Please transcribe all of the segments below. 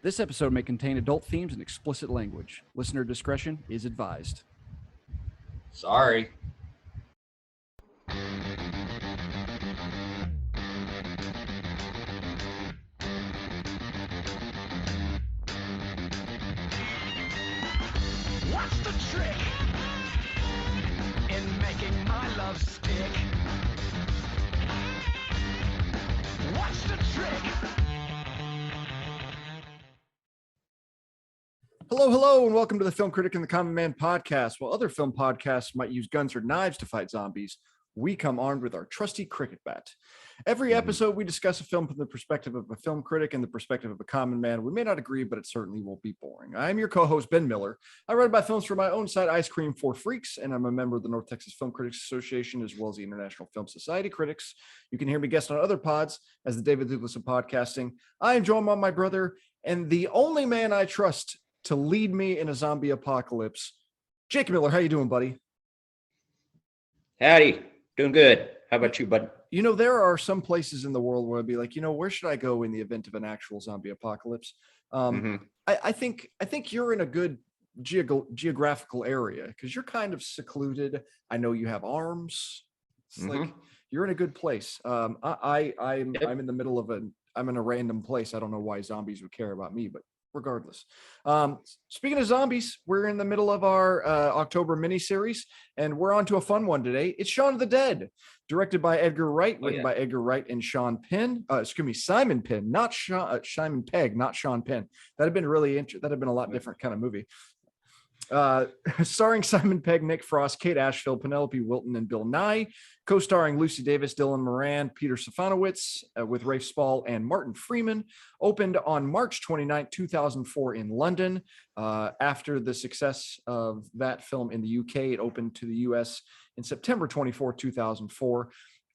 This episode may contain adult themes and explicit language. Listener discretion is advised. Sorry. What's the trick in making my love stick? What's the trick? Hello, and welcome to the Film Critic and the Common Man podcast. While other film podcasts might use guns or knives to fight zombies, we come armed with our trusty cricket bat. Every episode, we discuss a film from the perspective of a film critic and the perspective of a common man. We may not agree, but it certainly won't be boring. I'm your co-host, Ben Miller. I write about films for my own site, Ice Cream for Freaks, and I'm a member of the North Texas Film Critics Association, as well as the International Film Society Critics. You can hear me guest on other pods as the David Douglas of podcasting. I am joined by my brother and the only man I trust to lead me in a zombie apocalypse, Jake Miller. How you doing, buddy? Howdy. Doing good. How about you, bud? You know, there are some places in the world where I'd be like, where should I go in the event of an actual zombie apocalypse? I think you're in a good geographical area because you're kind of secluded. I know you have arms. It's like you're in a good place. I'm in the middle of I'm in a random place. I don't know why zombies would care about me, but regardless. Speaking of zombies, we're in the middle of our October miniseries, and we're on to a fun one today. It's Shaun of the Dead, directed by Edgar Wright, written by Edgar Wright and Simon Penn, not Simon Pegg, not Sean Penn. That'd have been really interesting. That'd have been a lot different kind of movie. Starring Simon Pegg, Nick Frost, Kate Ashfield, Penelope Wilton, and Bill Nye. Co-starring Lucy Davis, Dylan Moran, Peter Safranowicz, with Rafe Spall and Martin Freeman. Opened on March 29, 2004 in London. After the success of that film in the UK, it opened to the US in September 24, 2004.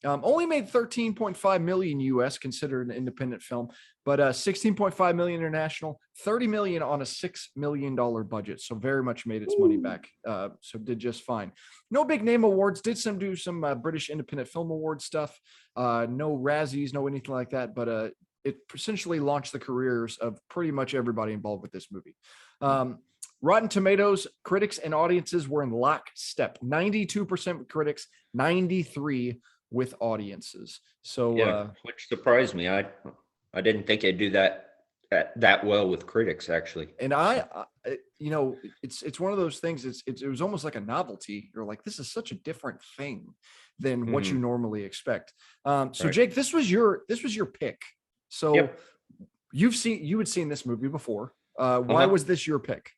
Only made 13.5 million US, considered an independent film, but 16.5 million international, 30 million on a $6 million budget. So very much made its money back. So did just fine. No big name awards. Did do some British Independent Film Award stuff. No Razzies, no anything like that. But it essentially launched the careers of pretty much everybody involved with this movie. Rotten Tomatoes, critics and audiences were in lockstep. 92% with critics, 93% with audiences. So which surprised me. I didn't think they'd do that well with critics, actually. And it's one of those things. It was almost like a novelty. You're like, this is such a different thing than what you normally expect. So right. Jake, this was your pick. So you had seen this movie before. Why was this your pick?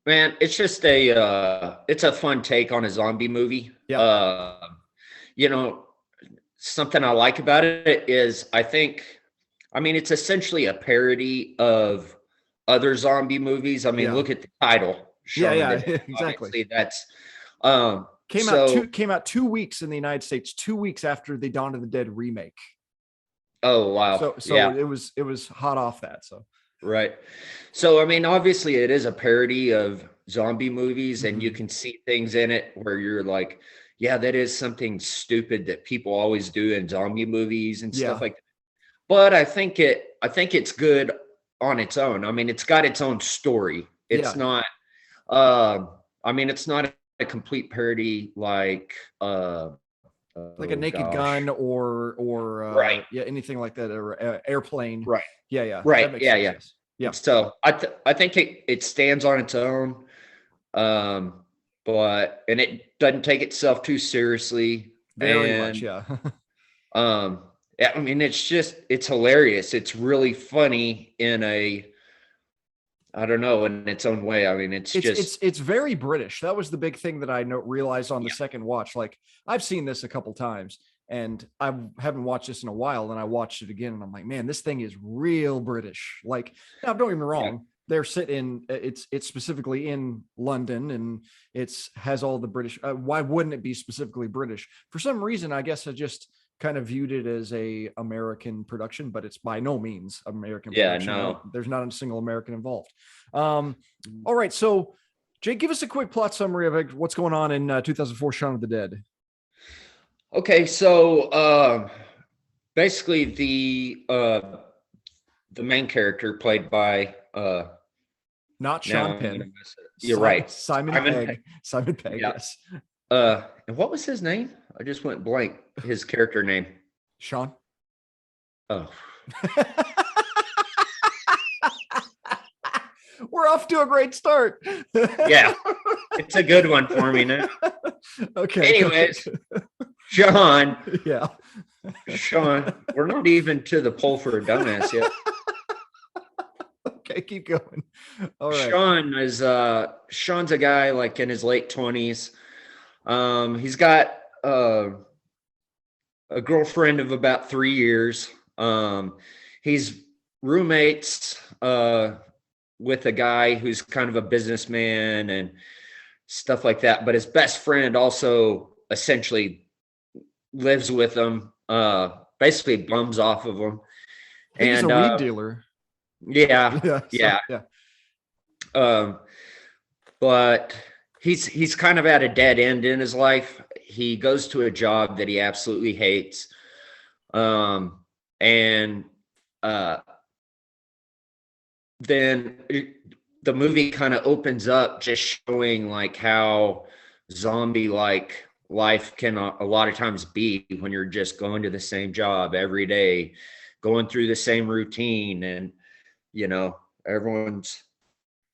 Man, it's just it's a fun take on a zombie movie. Yeah. Something I like about it is it's essentially a parody of other zombie movies. Look at the title. Exactly. That's came out 2 weeks in the United States, 2 weeks after the Dawn of the Dead remake. Oh, wow. So it was hot off that. So right. So, obviously it is a parody of zombie movies, and you can see things in it where you're like, yeah, that is something stupid that people always do in zombie movies and stuff like that. But I think it's good on its own. It's got its own story. It's not, it's not a complete parody like a Naked Gun or right. Anything like that, or Airplane. Right. Yeah. Right. Yeah. So I think it stands on its own. But it doesn't take itself too seriously. Very much, yeah. It's hilarious. It's really funny in its own way. It's very British. That was the big thing that I realized on the second watch. Like, I've seen this a couple times, and I haven't watched this in a while. And I watched it again, and I'm like, man, this thing is real British. Like, now, don't get me wrong. Yeah. They're sitting. It's specifically in London, and has all the British. Why wouldn't it be specifically British? For some reason, I guess I just kind of viewed it as a American production, but it's by no means American production. No, there's not a single American involved. All right, so Jake, give us a quick plot summary of what's going on in 2004 Shaun of the Dead. Okay, so basically the main character played by Not now Sean I'm gonna Penn. mess it. You're right. Simon Simon Pegg. Pegg. Simon Pegg, Yeah. yes. And what was his name? I just went blank. His character name. Shaun. Oh, We're off to a great start. yeah. It's a good one for me now. Okay. Anyways, Shaun, Yeah. Shaun, we're not even to the poll for a dumbass yet. Okay, keep going. All right. Shaun's a guy like in his late 20s. He's got a girlfriend of about 3 years. He's roommates with a guy who's kind of a businessman and stuff like that. But his best friend also essentially lives with him, basically bums off of him. I think he's a weed dealer. Yeah. Yeah. But he's kind of at a dead end in his life. He goes to a job that he absolutely hates. And then the movie kind of opens up just showing like how zombie like life can a lot of times be when you're just going to the same job every day, going through the same routine, and everyone's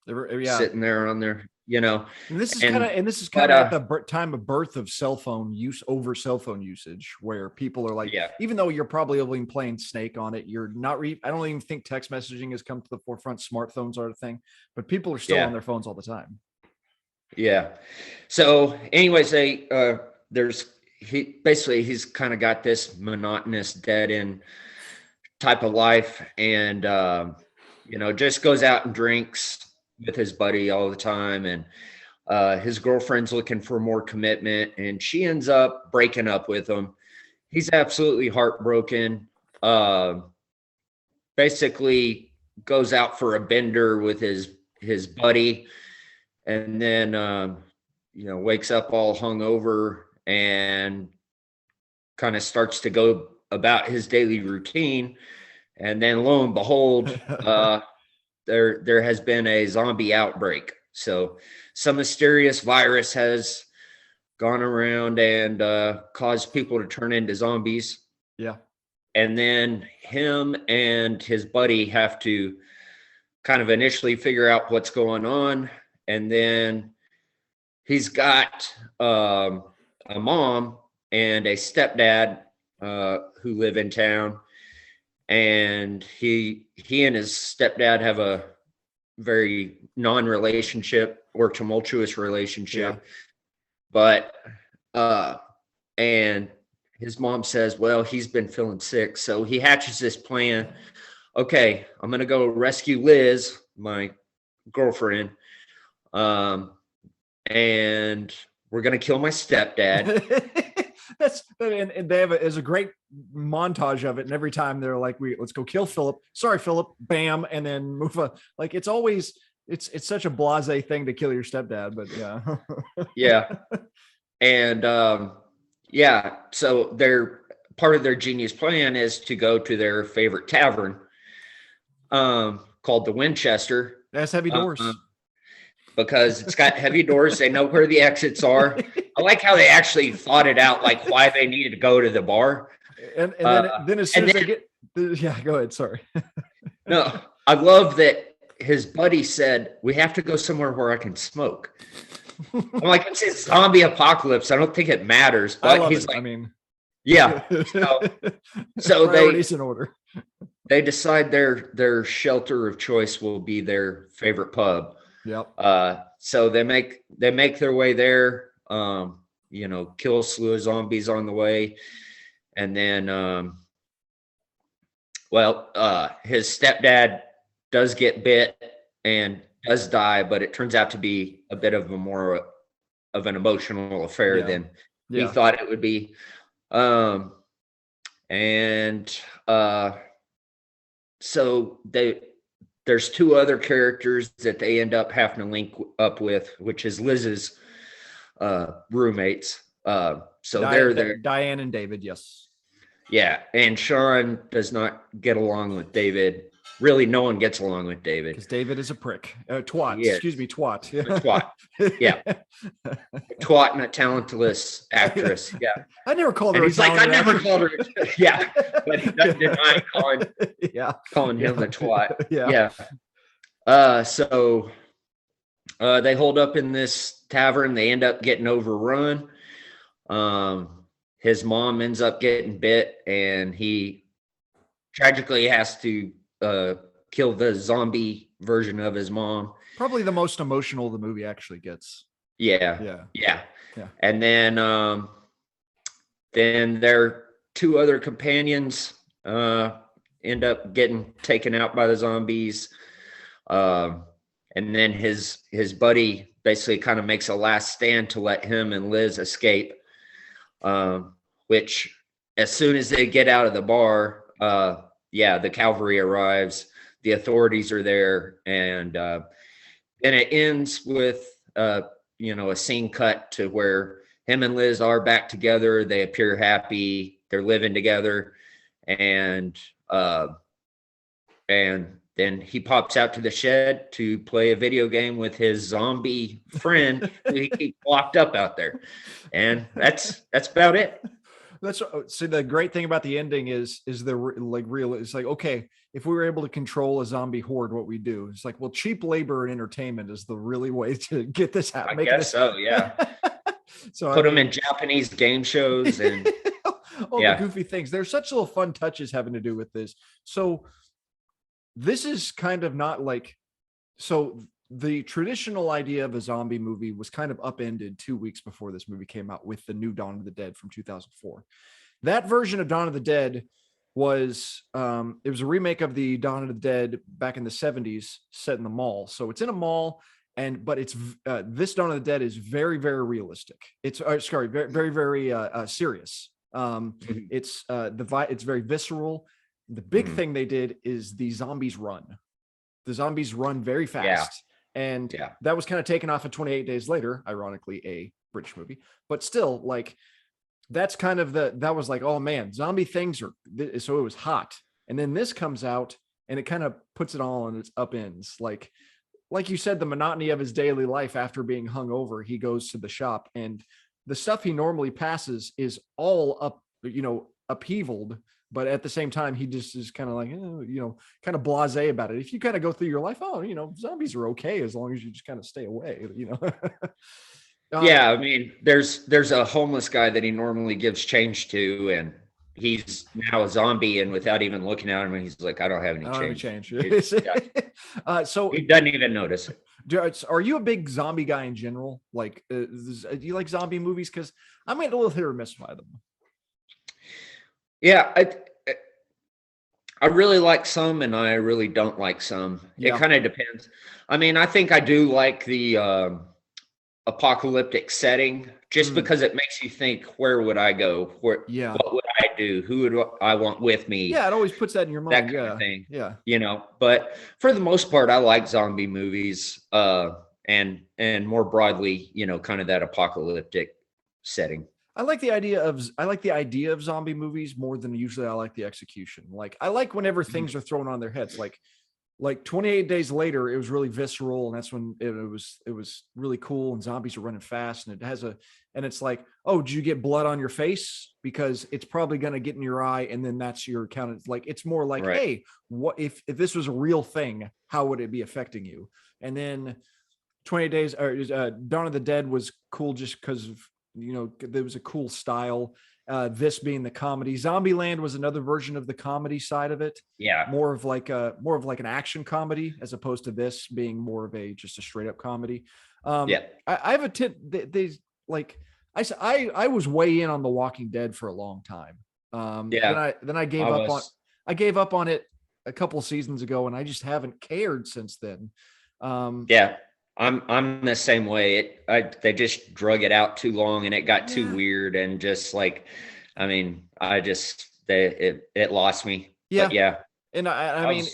sitting there on their And this is kind of at the time of birth of cell phone usage, where people are like, even though you're probably only playing Snake on it, you're not. I don't even think text messaging has come to the forefront. Smartphones are a thing, but people are still on their phones all the time. Yeah. So, anyways, he's kind of got this monotonous, dead end type of life, and just goes out and drinks with his buddy all the time, and his girlfriend's looking for more commitment, and she ends up breaking up with him. He's absolutely heartbroken. Basically goes out for a bender with his buddy, and then wakes up all hungover and kind of starts to go about his daily routine, and then lo and behold, there has been a zombie outbreak. So some mysterious virus has gone around and caused people to turn into zombies. Yeah. And then him and his buddy have to kind of initially figure out what's going on. And then he's got a mom and a stepdad who live in town. And he and his stepdad have a very non-relationship or tumultuous relationship. But and his mom says, well, he's been feeling sick. So he hatches this plan. Okay, I'm going to go rescue Liz, my girlfriend. And we're going to kill my stepdad. And they have there's a great montage of it. And every time they're like, let's go kill Philip. Sorry, Philip. Bam. And then move on. Like, it's always, it's such a blasé thing to kill your stepdad, but yeah. Yeah. And so part of their genius plan is to go to their favorite tavern called the Winchester. That's heavy doors. Because it's got heavy doors. They know where the exits are. I like how they actually thought it out, like why they needed to go to the bar. And then as soon as they get, yeah, go ahead. Sorry. No, I love that his buddy said, we have to go somewhere where I can smoke. I'm like, it's a zombie apocalypse. I don't think it matters. But he's like, yeah. So priorities in order. They decide their shelter of choice will be their favorite pub. Yep. So they make their way there, kill a slew of zombies on the way. And then, his stepdad does get bit and does die, but it turns out to be a bit of more of an emotional affair than he thought it would be. So there's two other characters that they end up having to link up with, which is Liz's roommates. They're there. Diane and David, yes. Yeah, and Shaun does not get along with David really no one gets along with David. Because David is a prick. Twat. He is. Excuse me, twat. A twat. Yeah. A twat and a talentless actress. Yeah. I never called And her. he's like, I never called her. Yeah. But he doesn't deny calling him a twat. Yeah. So they hold up in this tavern. They end up getting overrun. His mom ends up getting bit, and he tragically has to kill the zombie version of his mom. Probably the most emotional the movie actually gets. Yeah. And then their two other companions end up getting taken out by the zombies. And then his buddy basically kind of makes a last stand to let him and Liz escape. Which as soon as they get out of the bar, the cavalry arrives, the authorities are there, and then it ends with a scene cut to where him and Liz are back together. They appear happy. They're living together, and then he pops out to the shed to play a video game with his zombie friend who he keeps locked up out there. And that's about it. So the great thing about the ending is the real. It's like, okay, if we were able to control a zombie horde, what we do? It's like, well, cheap labor and entertainment is the really way to get this happen. I guess so, yeah. So put them in Japanese game shows and all the goofy things. There's such little fun touches having to do with this. So this is kind of not like, so the traditional idea of a zombie movie was kind of upended 2 weeks before this movie came out with the new Dawn of the Dead from 2004. That version of Dawn of the Dead was, it was a remake of the Dawn of the Dead back in the 70s set in the mall. So it's in a mall, but it's this Dawn of the Dead is very, very realistic. It's very, very, very serious. It's very visceral. The big thing they did is the zombies run. The zombies run very fast. And that was kind of taken off of 28 Days Later, ironically, a British movie. But still, like, that's kind of that was like, oh man, zombie things are, so it was hot. And then this comes out and it kind of puts it all on its upends. Like you said, the monotony of his daily life after being hung over, he goes to the shop and the stuff he normally passes is all upheavaled. But at the same time, he just is kind of like, kind of blasé about it. If you kind of go through your life, zombies are okay as long as you just kind of stay away, Yeah, I mean, there's a homeless guy that he normally gives change to, and he's now a zombie, and without even looking at him, he's like, I don't have any change. So he doesn't even notice it. Are you a big zombie guy in general? Like, do you like zombie movies? Because I'm a little hit or miss by them. Yeah, I really like some and I really don't like some. It kind of depends. I mean, I think I do like the apocalyptic setting just because it makes you think, where would I go? What would I do? Who would I want with me? Yeah, it always puts that in your mind. That kind of thing. Yeah. But for the most part, I like zombie movies and more broadly, kind of that apocalyptic setting. I like the idea of zombie movies more than usually I like the execution. Like, I like whenever things are thrown on their heads. Like 28 Days Later, it was really visceral, and that's when it was really cool. And zombies are running fast, and and it's like, oh, did you get blood on your face? Because it's probably going to get in your eye, and then that's your account. It's like, it's more like, hey, what if this was a real thing? How would it be affecting you? And then 28 Days or Dawn of the Dead was cool just because of, there was a cool style. This being the comedy. Zombieland was another version of the comedy side of it. Yeah, more of like an action comedy as opposed to this being more of just a straight up comedy. I have a tip. I was way in on The Walking Dead for a long time. Then I gave up on. I gave up on it a couple of seasons ago, and I just haven't cared since then. I'm the same way. They just drug it out too long and it got too weird and just like, I mean, it lost me. Yeah. But yeah. And I mean,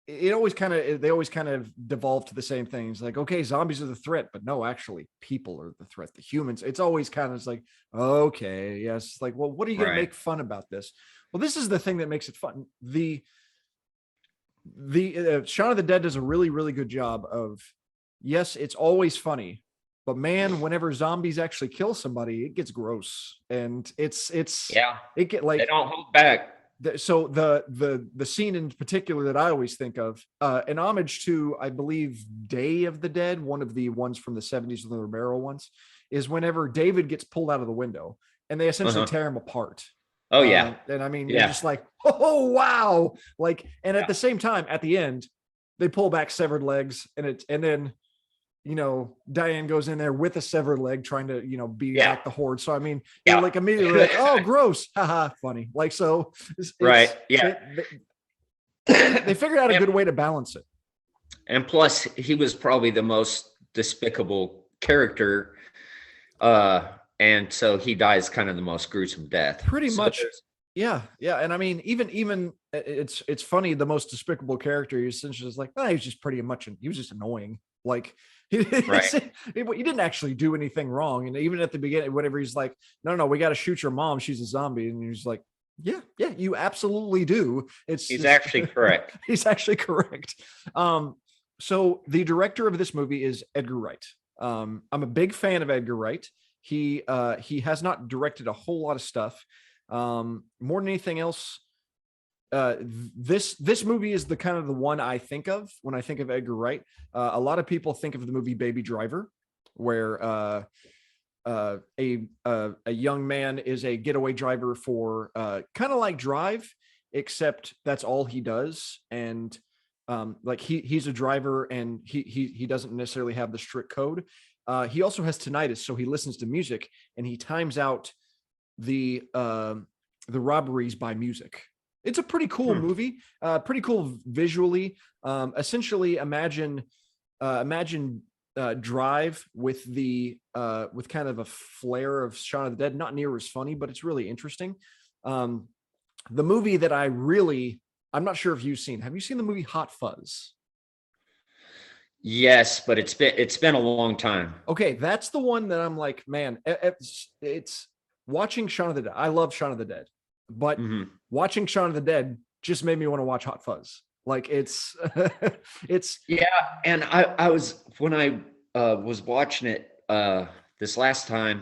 they always kind of devolve to the same things. Like, okay, zombies are the threat, but no, actually people are the threat. The humans, it's always kind of like, okay, yes. Like, well, what are you going to make fun about this? Well, this is the thing that makes it fun. The Shaun of the Dead does a really, really good job of, yes, it's always funny, but man, whenever zombies actually kill somebody, it gets gross, and Yeah, it get they like don't hold back. so the scene in particular that I always think of, an homage to, I believe, Day of the Dead, one of the ones from the 70s, the Romero ones, is whenever David gets pulled out of the window and they essentially tear him apart. Oh yeah, And I mean, you're yeah, just like, oh wow, like, and at the same time, at the end, they pull back severed legs, and then Diane goes in there with a severed leg, trying to beat yeah, back the horde. So I mean, yeah. you're like immediately like, oh, gross, haha, funny. Like, so Right, yeah. they figured out a good way to balance it. And plus, he was probably the most despicable character, and so he dies kind of the most gruesome death. Pretty So much. Yeah. And I mean, even it's funny. The most despicable character, he's essentially just like, oh, he's just pretty much, he was just annoying. Like, Right. he didn't actually do anything wrong. And even at the beginning, whenever he's like, no, we got to shoot your mom, she's a zombie, and he's like, yeah, you absolutely do. He's actually correct. He's actually correct. So the director of this movie is Edgar Wright. I'm a big fan of Edgar Wright. He has not directed a whole lot of stuff. More than anything else, this movie is the kind of the one I think of when I think of Edgar Wright. A lot of people think of the movie Baby Driver, where a young man is a getaway driver for kind of like Drive, except that's all he does. And like he's a driver, and he doesn't necessarily have the strict code. He also has tinnitus, so he listens to music and he times out the robberies by music. It's a pretty cool movie, pretty cool visually. Essentially, imagine Drive with with kind of a flair of Shaun of the Dead. Not near as funny, but it's really interesting. The movie that I'm not sure if you've seen. Have you seen the movie Hot Fuzz? Yes, but it's been a long time. Okay, that's the one that I'm like, man, it's watching Shaun of the Dead. I love Shaun of the Dead, but watching Shaun of the Dead just made me want to watch Hot Fuzz. Like, it's Yeah, and I was when I was watching it this last time.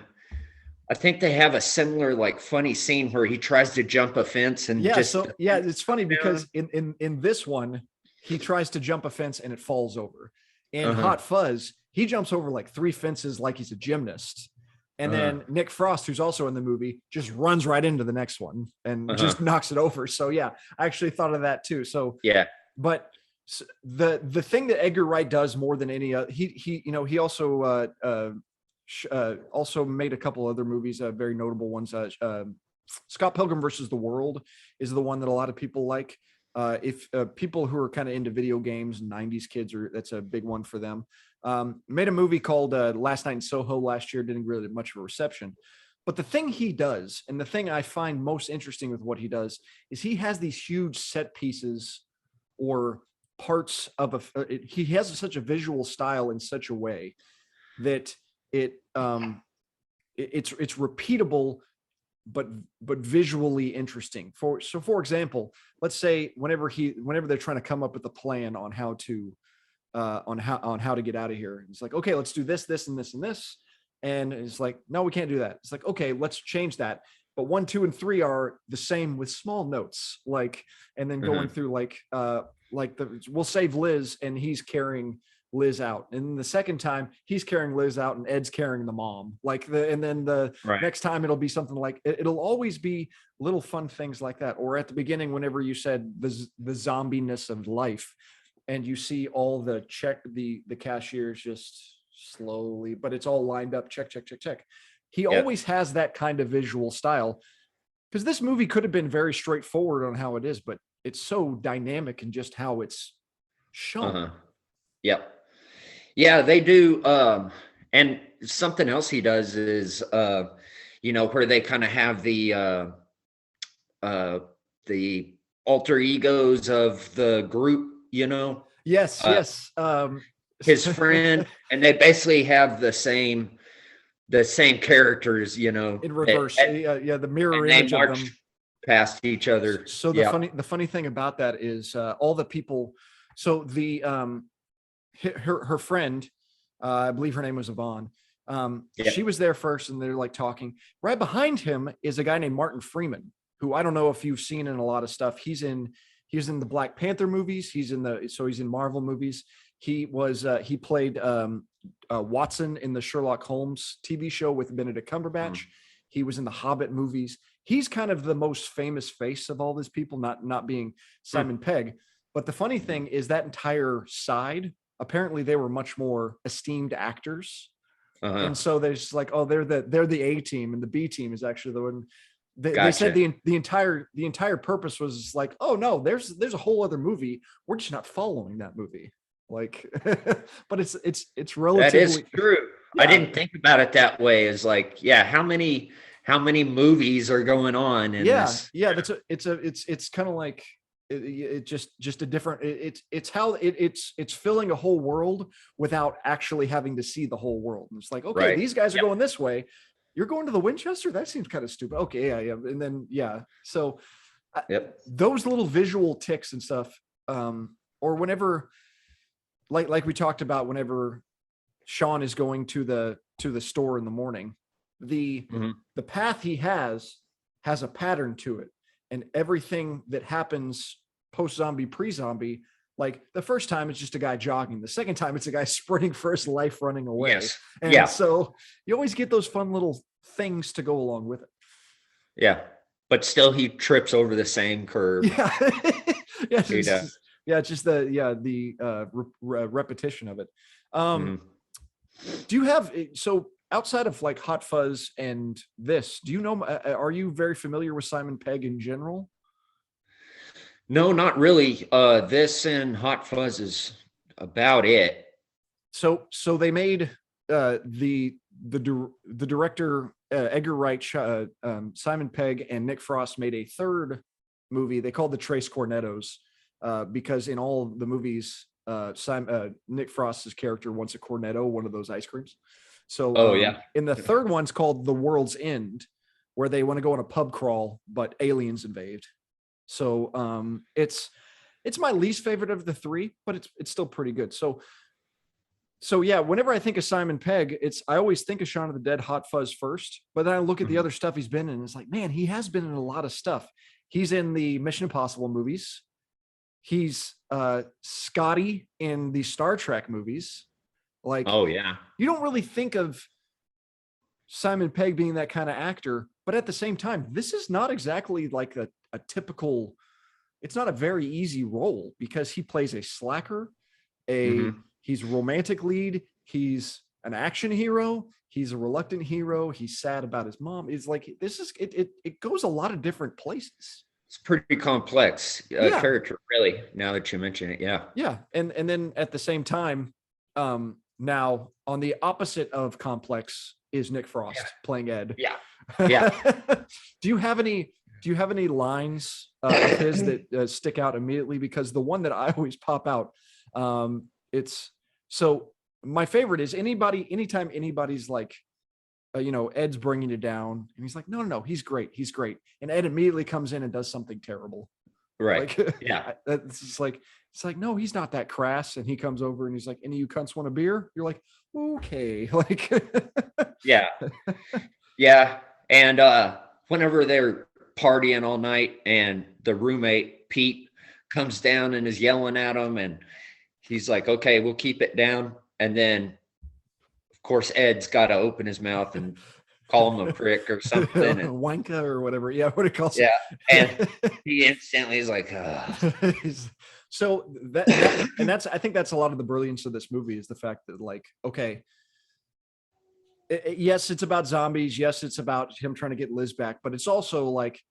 I think they have a similar like funny scene where he tries to jump a fence and it's funny because in this one he tries to jump a fence and it falls over. In Hot Fuzz, he jumps over like 3 fences like he's a gymnast. And then Nick Frost, who's also in the movie, just runs right into the next one and just knocks it over. So yeah, I actually thought of that too. So yeah, but the thing that Edgar Wright does more than any other, he also made a couple other movies, very notable ones. Scott Pilgrim versus the World is the one that a lot of people like. If people who are kind of into video games, 90s kids, that's a big one for them. Made a movie called Last Night in Soho last year, didn't really get much of a reception. But the thing he does, and the thing I find most interesting with what he does, is he has these huge set pieces or parts of he has such a visual style in such a way that it's repeatable, but visually interesting. For example, let's say whenever they're trying to come up with a plan on how to get out of here, it's like, okay, let's do this, and this, and this. And it's like, no, we can't do that. It's like, okay, let's change that. But 1, 2, and 3 are the same with small notes, like, and then going through we'll save Liz, and he's carrying Liz out, and the second time he's carrying Liz out and Ed's carrying the mom, and then the next time it'll be something like, it'll always be little fun things like that. Or at the beginning, whenever you said the zombiness of life, and you see all the cashiers just slowly, but it's all lined up, check. He always has that kind of visual style, because this movie could have been very straightforward on how it is, but it's so dynamic in just how it's shown. Yep. Yeah, they do. And something else he does is, where they kind of have the alter egos of the group, Yes. His friend, and they basically have the same characters, in reverse. The mirror image of them. past each other. So Yeah. the funny thing about that is all the people. So the her friend, I believe her name was Yvonne. Yeah. She was there first, and they're like talking. Right behind him is a guy named Martin Freeman, who I don't know if you've seen in a lot of stuff. He's in the Black Panther movies. He's in Marvel movies. He played Watson in the Sherlock Holmes TV show with Benedict Cumberbatch. He was in the Hobbit movies. He's kind of the most famous face of all these people, not being Simon Pegg. But the funny thing is that entire side, apparently they were much more esteemed actors. And so they're just like, oh, they're the A team, and the B team is actually the one. They said the entire purpose was like, oh no, there's a whole other movie. We're just not following that movie. Like, but it's relatively. That is true. Yeah. I didn't think about it that way. Is like, yeah, how many movies are going on in this? Yeah, it's kind of like it just a different. It's how it's filling a whole world without actually having to see the whole world. And it's like, okay, Right. these guys are going this way. You're going to the Winchester? That seems kind of stupid. Okay, yeah. And then, so those little visual ticks and stuff, or whenever, like we talked about, whenever Shaun is going to the store in the morning, the path he has a pattern to it. And everything that happens post-zombie, pre-zombie, like the first time it's just a guy jogging. The second time it's a guy sprinting for his life, running away. Yes. And so you always get those fun little things to go along with it. Yeah. But still he trips over the same curve. Yeah. Just the repetition of it. Do you have, so outside of like Hot Fuzz and this, do you know, are you very familiar with Simon Pegg in general? No, not really. This and Hot Fuzz is about it. So they made the director Edgar Wright, Simon Pegg, and Nick Frost made a third movie. They called the Tres Cornettos because in all the movies, Nick Frost's character wants a cornetto, one of those ice creams. So in the third one's called The World's End, where they want to go on a pub crawl, but aliens invade. So it's my least favorite of the three, but it's still pretty good. So yeah, whenever I think of Simon Pegg, I always think of Shaun of the Dead, Hot Fuzz first, but then I look at the other stuff he's been in, and it's like, man, he has been in a lot of stuff. He's in the Mission Impossible movies. He's Scotty in the Star Trek movies. Like, oh yeah, you don't really think of Simon Pegg being that kind of actor, but at the same time, this is not exactly like a typical, it's not a very easy role because he plays a slacker, he's a romantic lead, he's an action hero, he's a reluctant hero, he's sad about his mom. It's like, it goes a lot of different places. It's pretty complex character, really, now that you mention it. Yeah. And then at the same time, now on the opposite of complex is Nick Frost playing Ed. Yeah. Do you have any lines of his that stick out immediately? Because the one that I always pop out, so my favorite is anytime anybody's like, Ed's bringing you down, and he's like, no, he's great. And Ed immediately comes in and does something terrible. Right. Like, yeah. It's like, no, he's not that crass. And he comes over and he's like, any of you cunts want a beer? You're like, okay. Like, yeah. Yeah. And whenever they're partying all night and the roommate, Pete, comes down and is yelling at him, and he's like, okay, we'll keep it down. And then, of course, Ed's got to open his mouth and call him a prick or something. And, wanka or whatever. Yeah, what it calls. Yeah. And he instantly is like, so I think that's a lot of the brilliance of this movie, is the fact that, like, okay, yes, it's about zombies. Yes, it's about him trying to get Liz back, but it's also like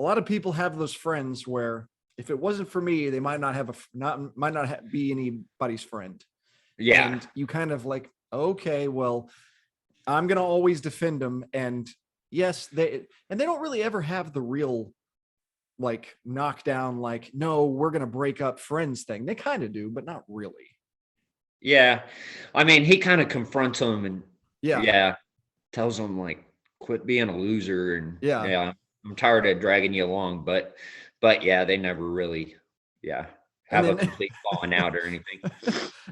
a lot of people have those friends where if it wasn't for me, they might not be anybody's friend. Yeah. And you kind of like, okay, well, I'm going to always defend them. And yes, they don't really ever have the real like knockdown, like, no, we're going to break up friends thing. They kind of do, but not really. Yeah. I mean, he kind of confronts him and tells him like, quit being a loser. And I'm tired of dragging you along, but yeah, they never really, have a complete falling out or anything.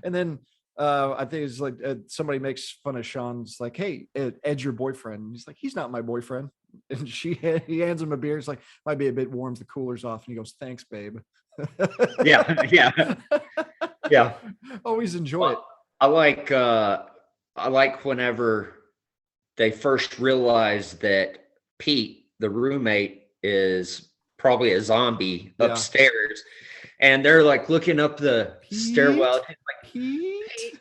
And then I think it's like somebody makes fun of Shaun's like, hey, Ed's your boyfriend. And he's like, he's not my boyfriend. And he hands him a beer. It's like, might be a bit warm. The cooler's off. And he goes, thanks, babe. Yeah. Always enjoy it. I like whenever they first realize that Pete, the roommate, is probably a zombie upstairs, and they're like looking up the stairwell. Like, Pete?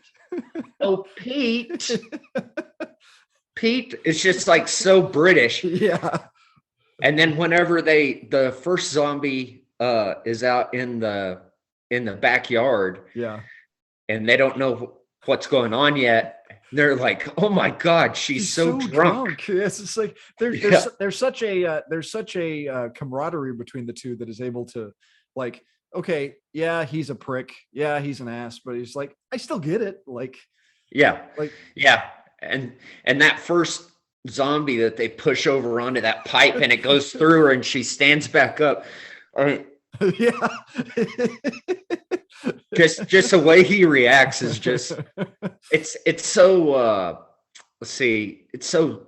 Oh, Pete. Pete is just like so British. Yeah. And then whenever the first zombie is out in the backyard, and they don't know what's going on yet, they're like, oh my God, she's so drunk. Yes, it's like there's such a camaraderie between the two that is able to, like, okay, yeah, he's a prick, yeah, he's an ass, but he's like, I still get it. And that first zombie that they push over onto that pipe and it goes through her and she stands back up. Yeah. just the way he reacts is just it's so let's see, it's so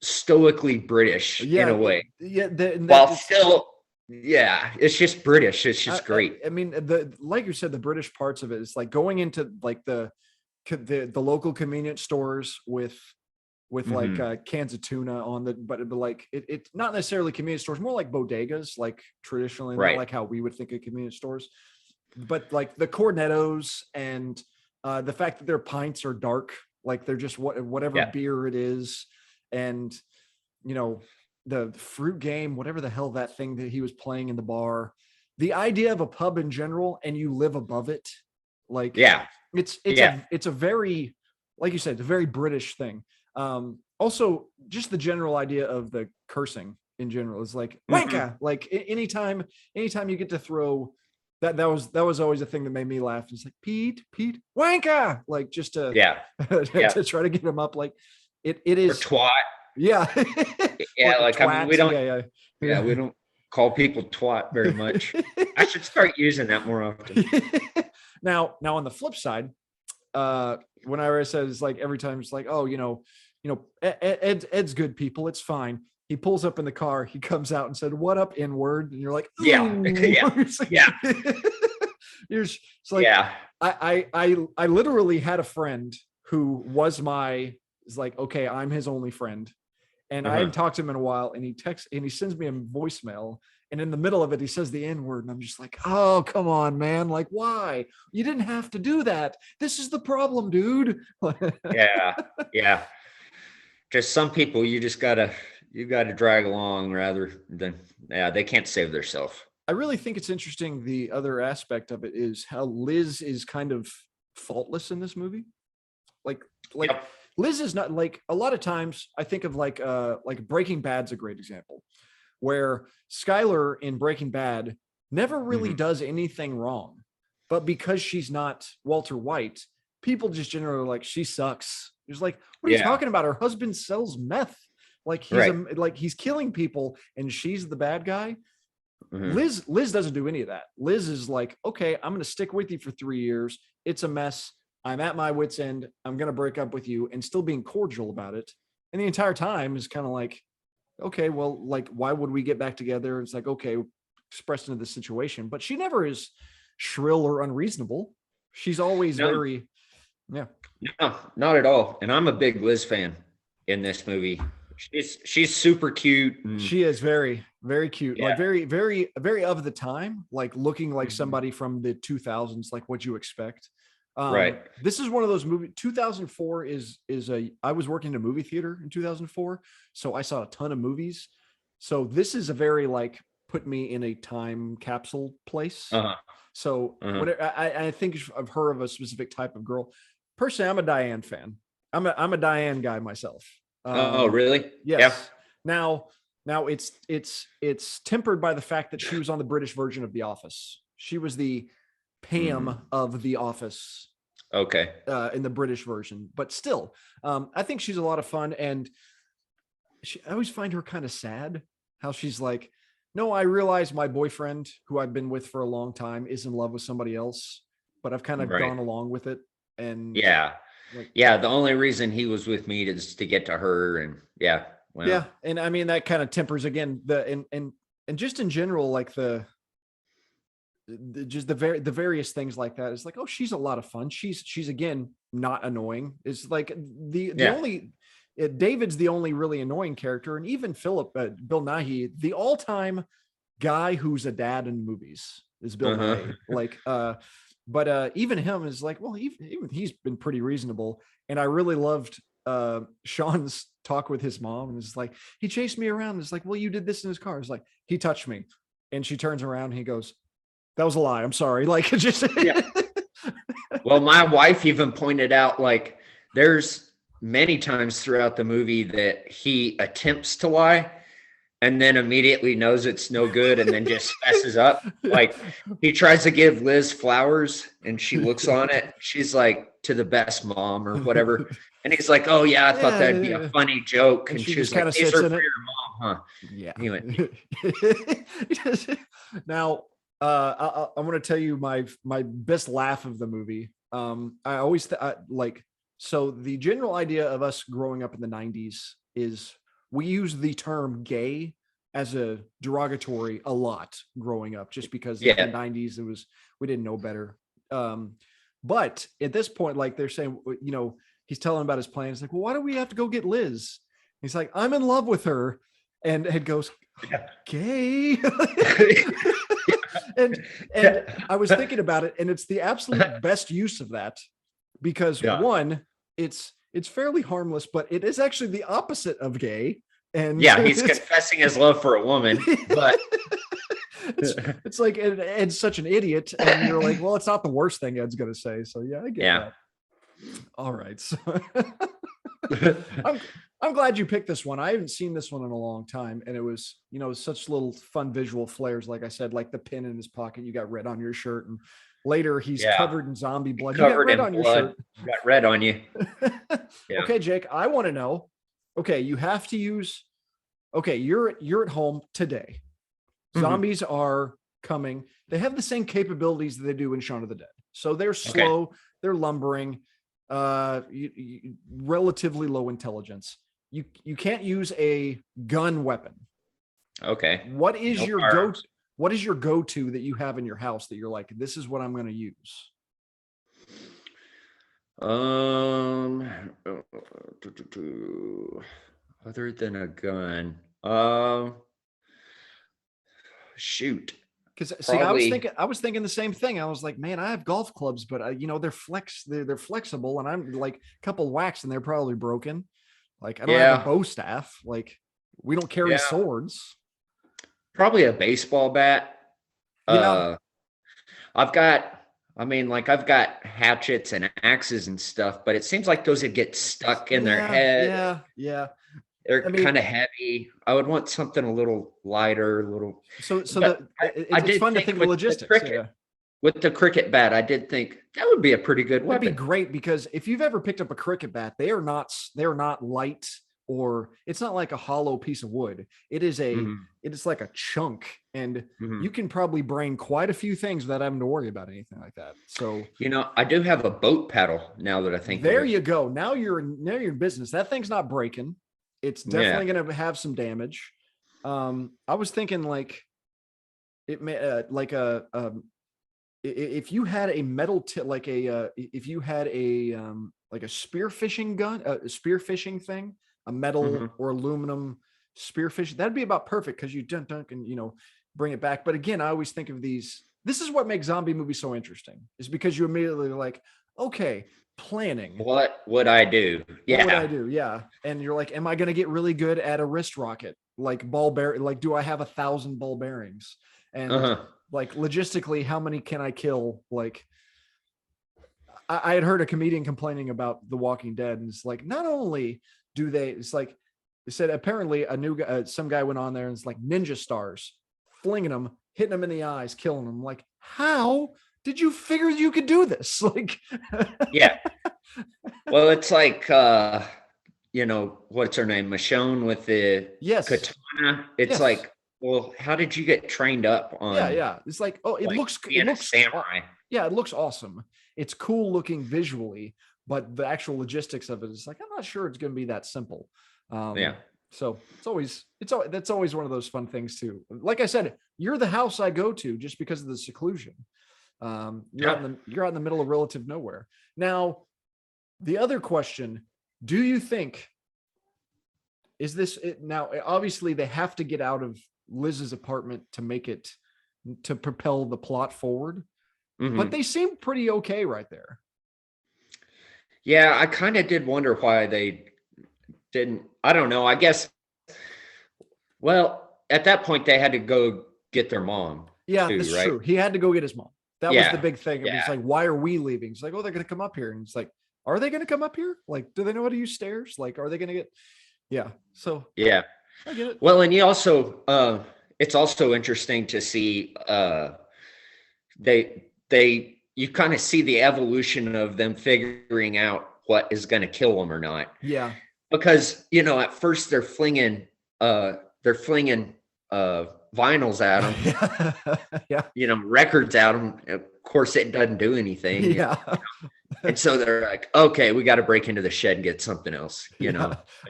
stoically British in a way. While still it's just British. It's just great. I mean, like you said, the British parts of it is like going into like the local convenience stores with like cans of tuna on but like it's not necessarily convenience stores, more like bodegas, like traditionally, not like how we would think of convenience stores, but like the cornettos and the fact that their pints are dark, like they're just whatever beer it is, and the fruit game, whatever the hell that thing that he was playing in the bar, the idea of a pub in general, and you live above it, like it's a very, like you said, it's a very British thing. Also, just the general idea of the cursing in general is like wanka. Like anytime you get to throw that was always a thing that made me laugh. It's like Pete wanka, like just to to try to get him up. Like it is or twat. Yeah. Like twats. I mean, we don't we don't call people twat very much. I should start using that more often. Now on the flip side, when Ira says, like, every time it's like, oh, Ed's good people, it's fine. He pulls up in the car, he comes out and said, what up, N-word? And you're like, it's like, I literally had a friend who was like, okay, I'm his only friend. And I hadn't talked to him in a while, and he sends me a voicemail, and in the middle of it, he says the N-word, and I'm just like, oh, come on, man. Like, why? You didn't have to do that. This is the problem, dude. Yeah. Just some people you gotta drag along rather than, they can't save themselves. I really think it's interesting. The other aspect of it is how Liz is kind of faultless in this movie. Like Liz is not, like, a lot of times I think of like Breaking Bad's a great example, where Skylar in Breaking Bad never really does anything wrong, but because she's not Walter White, people just generally are like, she sucks. He's like, what are you talking about? Her husband sells meth. Like he's killing people, and she's the bad guy. Liz doesn't do any of that. Liz is like, okay, I'm going to stick with you for 3 years. It's a mess. I'm at my wit's end. I'm going to break up with you, and still being cordial about it. And the entire time is kind of like, okay, well, like, why would we get back together? It's like, okay, expressed into the situation, but she never is shrill or unreasonable. She's always very, No, not at all. And I'm a big Liz fan in this movie. She's super cute. She is very, very cute. Like very, very, very of the time, like looking like somebody from the 2000s, like what you expect. Right. This is one of those movies. 2004 I was working in a movie theater in 2004. So I saw a ton of movies. So this is a very, like, put me in a time capsule place. So whatever, I think of her of a specific type of girl. Personally, I'm a Diane fan. I'm a Diane guy myself. Oh, really? Yes. Yeah. Now it's tempered by the fact that she was on the British version of The Office. She was the Pam of The Office. Okay. In the British version, but still, I think she's a lot of fun, and I always find her kind of sad. how she's like, no, I realize my boyfriend, who I've been with for a long time, is in love with somebody else, but I've kind of Right. gone along with it. And Yeah. like, Yeah. The only reason he was with me is to get to her. And yeah. yeah. Well, And I mean, that kind of tempers again, and just in general, like just the various things like that. It's like, oh, she's a lot of fun. She's again, not annoying. It's like the yeah. only, David's the only really annoying character. And even Philip, Bill Nighy, the all-time guy who's a dad in movies is Bill Uh-huh. Nighy. Like, but even him is like, well, even he's been pretty reasonable. And I really loved Shaun's talk with his mom, and it's like, he chased me around. And it's like, well, you did this in his car. It's like, he touched me. And she turns around and he goes, that was a lie. I'm sorry. Like, it just Yeah. Well, my wife even pointed out, like, there's many times throughout the movie that he attempts to lie and then immediately knows it's no good and then just messes up. Like, he tries to give Liz flowers and she looks on it. She's like, to the best mom or whatever. And he's like, oh, yeah, I thought that'd be a funny joke. And And she she was just like, kind of these sits are in for it. your mom, huh? Yeah. He went, Now, I'm going to tell you my best laugh of the movie. I always like, so the general idea of us growing up in the 90s is we use the term gay as a derogatory a lot growing up, just because in yeah. the 90s we didn't know better. But at this point, like, they're saying, he's telling about his plans. Like, well, why do we have to go get Liz? He's like, I'm in love with her. And Ed goes, gay. and I was thinking about it, and it's the absolute best use of that, because Yeah. one, it's fairly harmless, but it is actually the opposite of gay. And Yeah, he's confessing his love for a woman, but it's like Ed's such an idiot, and you're like, well, it's not the worst thing Ed's gonna say. So yeah, I get that. All right, so I'm glad you picked this one. I haven't seen this one in a long time, and it was, such little fun visual flares. Like I said, like the pin in his pocket, you got red on your shirt, and later he's covered in zombie blood. You got covered red in on your blood. shirt. You got red on you. Yeah. Okay, Jake, I want to know. Okay, you have to use. Okay, you're at home today. Mhm. Zombies are coming. They have the same capabilities that they do in Shaun of the Dead. So they're slow, they're lumbering, relatively low intelligence. You can't use a gun weapon. Okay. What is No your firearms. what is your go-to that you have in your house that you're like, this is what I'm going to use? Other than a gun, shoot. Because Probably. I was thinking the same thing. I was like, man, I have golf clubs, but they're they're flexible, and I'm like, a couple whacks and they're probably broken. Like, I don't have a bow staff. Like, we don't carry Yeah. swords. Probably a baseball bat. Yeah. I've got hatchets and axes and stuff, but it seems like those would get stuck in their head. Yeah. They're I mean, kind of heavy. I would want something a little lighter, a little. But it's did fun to think of the with logistics. cricket, Yeah. with the cricket bat, I did think that would be a pretty good That'd be weapon. great, because if you've ever picked up a cricket bat, they are not light, or it's not like a hollow piece of wood. It is Mhm. it is like a chunk, and Mhm. you can probably brain quite a few things without having to worry about anything like that. So I do have a boat paddle now that I think there of it. you go. Now you're in business. That thing's not breaking. It's definitely going to have some damage. I was thinking, like, it may if you had a metal if you had a like a spearfishing gun, a spearfishing thing, a metal Mhm. or aluminum spearfish, that'd be about perfect, because you dunk and bring it back. But again, I always think of these. This is what makes zombie movies so interesting, is because you immediately are like, okay, planning. What would I do? What would I do? Yeah. And you're like, am I going to get really good at a wrist rocket? Like like, do I have 1,000 ball bearings? And Uh-huh. like, logistically, how many can I kill? Like, I had heard a comedian complaining about The Walking Dead, and it's like, not only do it's like, they said apparently a new guy, some guy went on there, and it's like ninja stars, flinging them, hitting them in the eyes, killing them. Like, how did you figure you could do this? Like, Yeah. Well, it's like, what's her name? Michonne with the Yes. katana. It's Yes. like, well, how did you get trained up on Yeah. It's like, oh, it like looks being a samurai? yeah, it looks awesome. It's cool looking visually, but the actual logistics of it is like, I'm not sure it's going to be that simple. Yeah. So that's always one of those fun things too. Like I said, you're the house I go to just because of the seclusion. You're out in the middle of relative nowhere. Now, the other question, do you think is this it now? Obviously, they have to get out of Liz's apartment to propel the plot forward, but they seem pretty okay right there. Yeah, I kind of did wonder why they didn't. I don't know. I guess, well, at that point, they had to go get their mom. Yeah, too, that's right? true. He had to go get his mom. That was the big thing. Yeah. It's like, why are we leaving? It's like, oh, they're going to come up here. And it's like, are they going to come up here? Like, do they know how to use stairs? Like, are they going to get, yeah. So Yeah. I get it. Well, and you also, it's also interesting to see, you kind of see the evolution of them figuring out what is going to kill them or not. Yeah. Because, at first they're flinging vinyls at them, Yeah. records at them. Of course, it doesn't do anything. Yeah. And so they're like, okay, we got to break into the shed and get something else,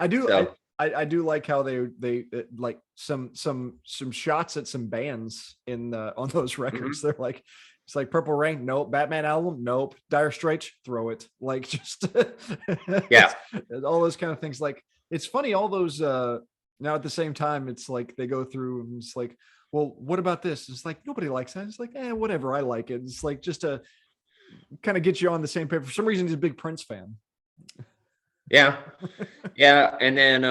I do. So, I do like how they like some shots at some bands on those records. They're like, it's like Purple Rain, nope. Batman album, nope. Dire Straits, throw it. Like just yeah, all those kind of things. Like it's funny, all those now at the same time, it's like they go through and it's like, well, what about this? It's like nobody likes that. It's like, whatever, I like it. It's like just to kind of get you on the same page. For some reason, he's a big Prince fan. Yeah. And then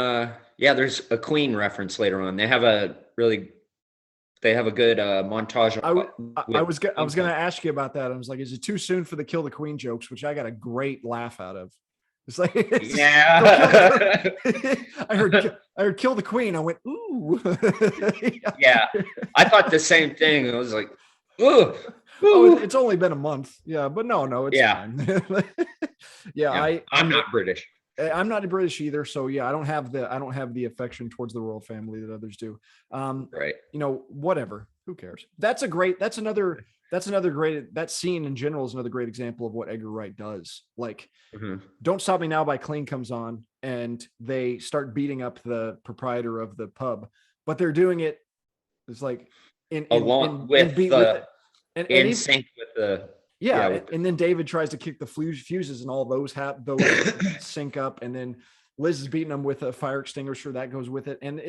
there's a Queen reference later on. They have a good montage. I was going to ask you about that. I was like, is it too soon for the Kill the Queen jokes, which I got a great laugh out of. It's like, yeah. I heard Kill the Queen. I went, ooh. Yeah. I thought the same thing. I was like, ooh. Oh, it's only been a month. Yeah, but no, it's fine. Yeah, I'm not British. I'm not British either, so yeah, I don't have the affection towards the royal family that others do. Right. Whatever. Who cares? That's another great, that scene in general is another great example of what Edgar Wright does. Like, Don't Stop Me Now by Clean comes on and they start beating up the proprietor of the pub, but they're doing it. It's like in sync with the. Yeah, and then David tries to kick the fuses, and all those sync up, and then Liz is beating him with a fire extinguisher that goes with it, and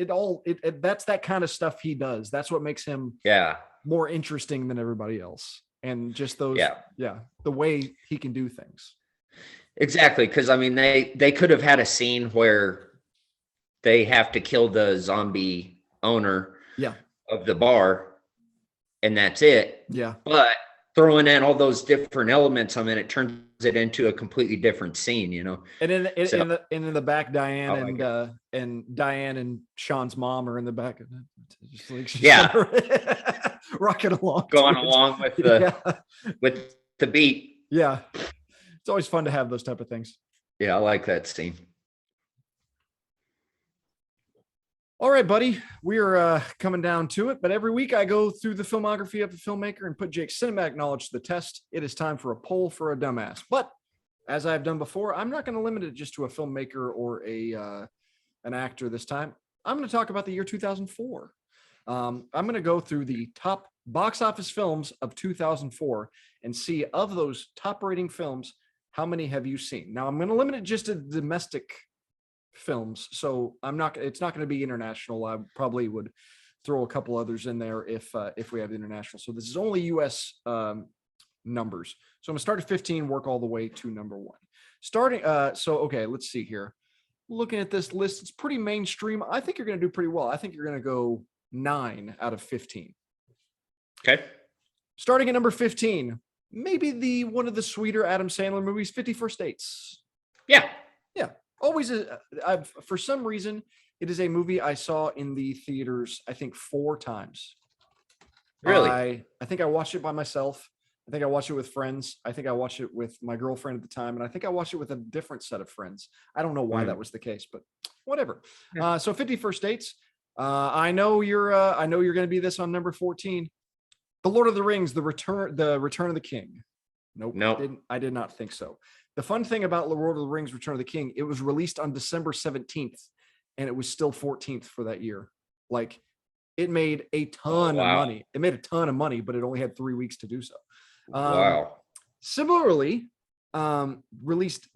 that's that kind of stuff he does. That's what makes him more interesting than everybody else, and just those the way he can do things. Exactly, because I mean they could have had a scene where they have to kill the zombie owner of the bar, and that's it. Yeah, but throwing in all those different elements, I mean, it turns it into a completely different scene, And in the back, Diane and Diane and Shaun's mom are in the back, just like rocking along, going along with the beat. Yeah, it's always fun to have those type of things. Yeah, I like that scene. All right, buddy, we're coming down to it, but every week I go through the filmography of a filmmaker and put Jake's cinematic knowledge to the test. It is time for a poll for a dumbass. But as I've done before, I'm not going to limit it just to a filmmaker or an actor this time. I'm going to talk about the year 2004. I'm going to go through the top box office films of 2004 and see, of those top rating films, how many have you seen? Now, I'm going to limit it just to domestic films, so it's not going to be international. I probably would throw a couple others in there if we have the international. So this is only US numbers. So I'm gonna start at 15, work all the way to number 1. Starting okay, let's see here. Looking at this list, it's pretty mainstream. I think you're going to do pretty well. I think you're going to go 9 out of 15. Okay. Starting at number 15, maybe one of the sweeter Adam Sandler movies, 50 First Dates. Yeah. Always, for some reason, it is a movie I saw in the theaters, I think 4 times. Really? I think I watched it by myself. I think I watched it with friends. I think I watched it with my girlfriend at the time, and I think I watched it with a different set of friends. I don't know why that was the case, but whatever. So 51st Dates. I know you're going to be this on number 14. The Lord of the Rings, the Return of the King. Nope. I did not think so. The fun thing about The Lord of the Rings, Return of the King, it was released on December 17th, and it was still 14th for that year. Like, it made a ton of money. It made a ton of money, but it only had 3 weeks to do so. Wow. Similarly, released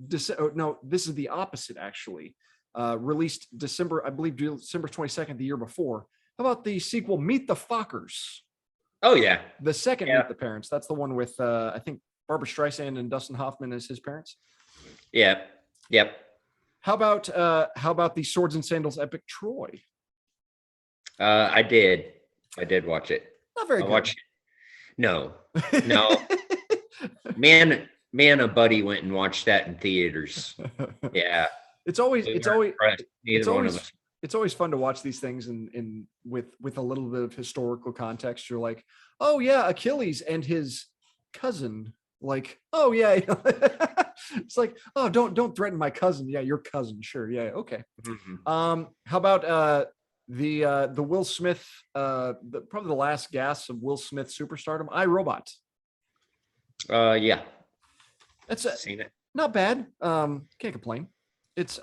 no, this is the opposite actually. Released December 22nd the year before. How about the sequel Meet the Fockers? Oh yeah. The second Meet the Parents. That's the one with I think Barbara Streisand and Dustin Hoffman as his parents. Yeah. Yep. How about the Swords and Sandals epic Troy? I did watch it. Not very good. Watched it. No. Man, a buddy went and watched that in theaters. Yeah. It's always fun to watch these things in with a little bit of historical context. You're like, oh yeah, Achilles and his cousin. Like, oh yeah. It's like, oh, don't threaten my cousin. Yeah, your cousin. Sure. Yeah. Okay. Mm-hmm. How about the Will Smith, probably the last gasp of Will Smith superstardom, iRobot. Yeah. That's seen it. Not bad. Can't complain.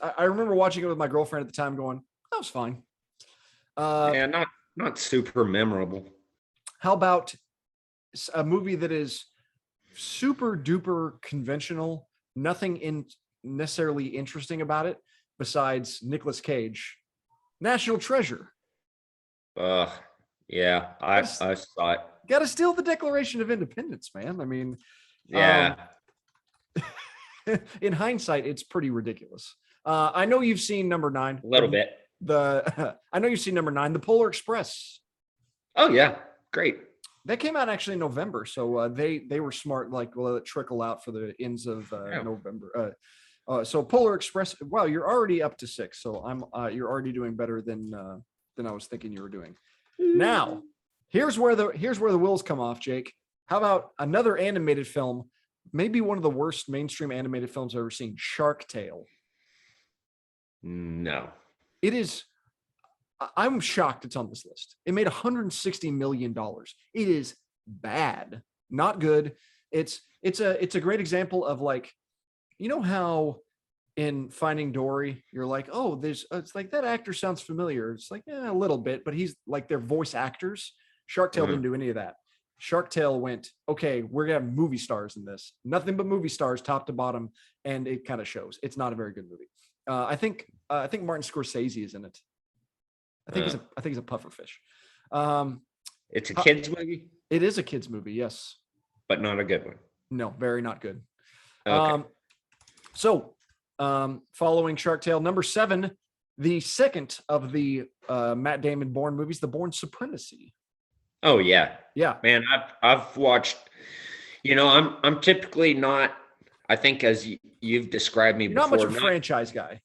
I remember watching it with my girlfriend at the time going, that was fine. Yeah, not super memorable. How about a movie that is super duper conventional, nothing necessarily interesting about it besides Nicolas Cage, National Treasure. Yeah, I saw it. Got to steal the Declaration of Independence, man. I mean, yeah. In hindsight, it's pretty ridiculous. I know you've seen number 9. A little bit. I know you've seen number 9, The Polar Express. Oh yeah, great. That came out actually in November, so they were smart. Like, let it trickle out for the ends of November. So Polar Express. Wow, you're already up to 6. So you're already doing better than I was thinking you were doing. Now, here's where the wheels come off, Jake. How about another animated film? Maybe one of the worst mainstream animated films I've ever seen, Shark Tale. No. It is. I'm shocked it's on this list. It made $160 million. It is bad, not good. It's a great example of, like, you know how in Finding Dory, you're like, oh, it's like that actor sounds familiar. It's like, a little bit, but he's like, they're voice actors. Shark Tale didn't do any of that. Shark Tale went, okay, we're gonna have movie stars in this. Nothing but movie stars, top to bottom, and it kind of shows. It's not a very good movie. I think Martin Scorsese is in it. I think he's a pufferfish. It's a kids movie. It is a kids movie, yes, but not a good one. No, very not good. Okay. Following Shark Tale, number 7, the second of the Matt Damon Bourne movies, The Bourne Supremacy. Oh yeah, man. I've watched. I'm typically not. I think as you've described me, You're before, not much of a franchise guy,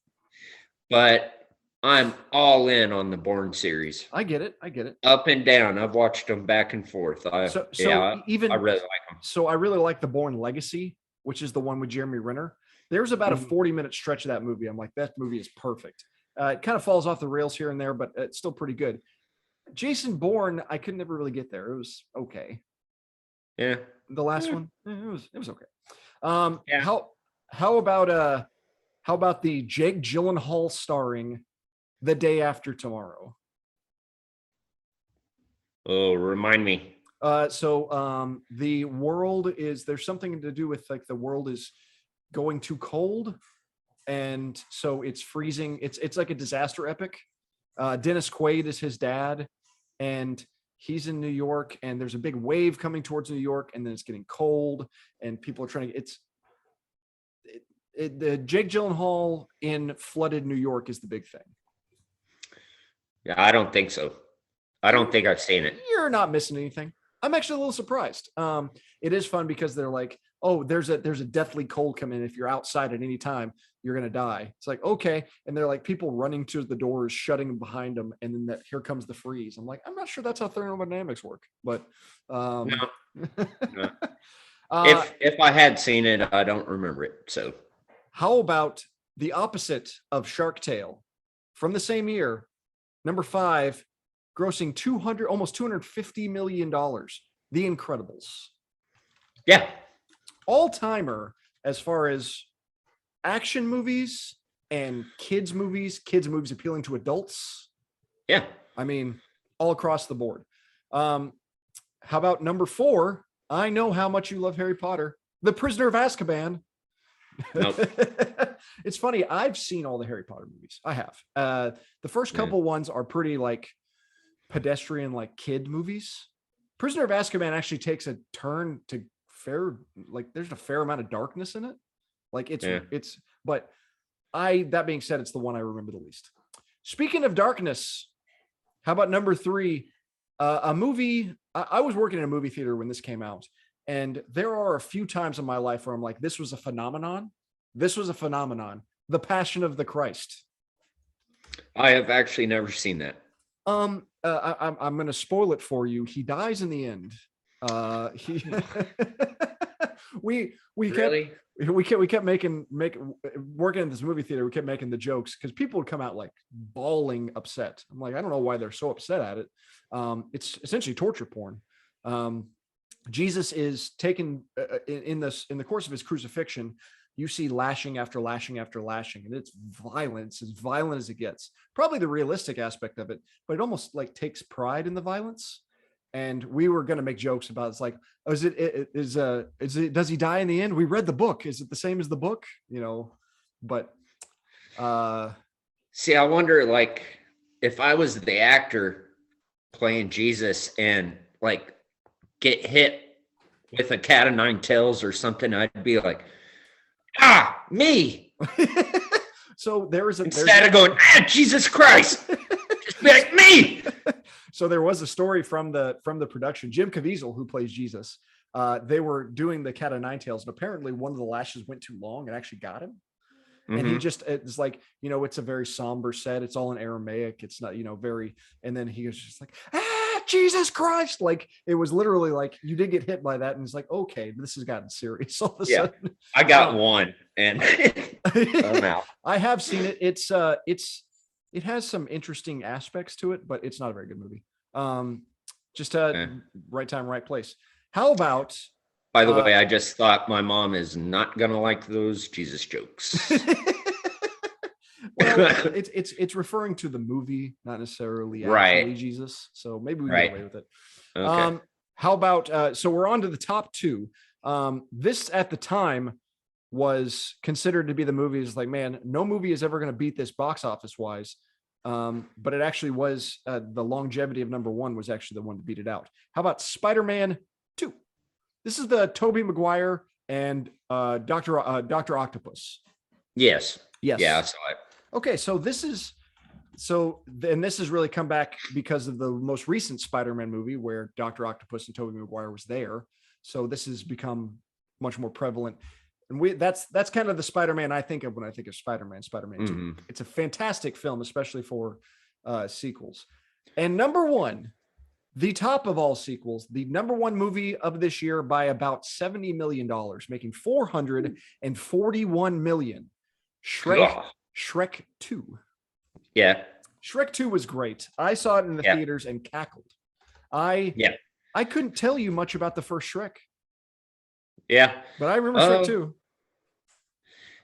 but I'm all in on the Bourne series. I get it. Up and down. I've watched them back and forth. I really like them. So I really like The Bourne Legacy, which is the one with Jeremy Renner. There's about a 40-minute stretch of that movie. I'm like, that movie is perfect. It kind of falls off the rails here and there, but it's still pretty good. Jason Bourne, I could never really get there. It was okay. Yeah. The last one, it was okay. Yeah. How about the Jake Gyllenhaal starring The Day After Tomorrow? Oh, remind me. The world there's something to do with, like, the world is going too cold, and so it's freezing. It's like a disaster epic. Dennis Quaid is his dad, and he's in New York, and there's a big wave coming towards New York, and then it's getting cold, and people are trying to. The Jake Gyllenhaal in flooded New York is the big thing. Yeah, I don't think so. I don't think I've seen it. You're not missing anything. I'm actually a little surprised. It is fun because they're like, oh, there's a deathly cold coming in. If you're outside at any time, you're going to die. It's like, okay. And they're like people running to the doors, shutting them behind them. And then here comes the freeze. I'm like, I'm not sure that's how thermodynamics work, but No. If I had seen it, I don't remember it. So How about the opposite of Shark Tale from the same year? Number 5, grossing almost $250 million. The Incredibles. yeah, All-timer as far as action movies and kids movies appealing to adults. yeah. I mean, all across the board. How about number 4? I know how much you love Harry Potter. The Prisoner of Azkaban. Nope. It's funny. I've seen all the Harry Potter movies. I have. The first couple ones are pretty like pedestrian, like kid movies. Prisoner of Azkaban actually takes a turn to there's a fair amount of darkness in it. Like but that being said, it's the one I remember the least. Speaking of darkness, how about number 3? A movie. I was working in a movie theater when this came out, and there are a few times in my life where I'm like, this was a phenomenon. This was a phenomenon. The Passion of the Christ. I have actually never seen that. I'm going to spoil it for you. He dies in the end. We Really? kept making working in this movie theater. We kept making the jokes because people would come out like bawling upset. I'm like, I don't know why they're so upset at it. It's essentially torture porn. Jesus is taken in the course of his crucifixion. You see lashing after lashing after lashing, and it's violence, as violent as it gets. Probably the realistic aspect of it, but it almost like takes pride in the violence. And we were going to make jokes about it's like, oh, is it does he die in the end? We read the book. Is it the same as the book? But see, I wonder, like, if I was the actor playing Jesus and like get hit with a cat of nine tails or something, I'd be like, me. So instead of going, Jesus Christ, just be like, me. So there was a story from the production. Jim Caviezel, who plays Jesus, they were doing the cat of nine tails, and apparently one of the lashes went too long and actually got him. Mm-hmm. And it's like, it's a very somber set. It's all in Aramaic. It's not, and then he was just like, Jesus Christ. Like, it was literally like, you did get hit by that. And it's like, okay, this has gotten serious all of a sudden. I got one and I'm out. I have seen it. It has some interesting aspects to it, but it's not a very good movie. Right time, right place. How about? By the way, I just thought my mom is not gonna like those Jesus jokes. Well, it's referring to the movie, not necessarily actually Jesus. So maybe we get away with it. Okay. How about? So we're on to the top 2. This at the time was considered to be the movies. Like, man, no movie is ever going to beat this box office wise. But it actually was the longevity of number 1 was actually the one to beat it out. How about Spider-Man 2? This is the Tobey Maguire and Dr. Octopus. Yes. Yeah, I saw it. Okay, so this has really come back because of the most recent Spider-Man movie where Dr. Octopus and Tobey Maguire was there. So this has become much more prevalent. And that's kind of the Spider-Man I think of when I think of Spider-Man 2. Mm-hmm. It's a fantastic film, especially for sequels. And number 1, the top of all sequels, the number 1 movie of this year by about $70 million, making $441 million. Shrek 2. Yeah. Shrek 2 was great. I saw it in the theaters and cackled. I couldn't tell you much about the first Shrek. Yeah. But I remember Shrek 2.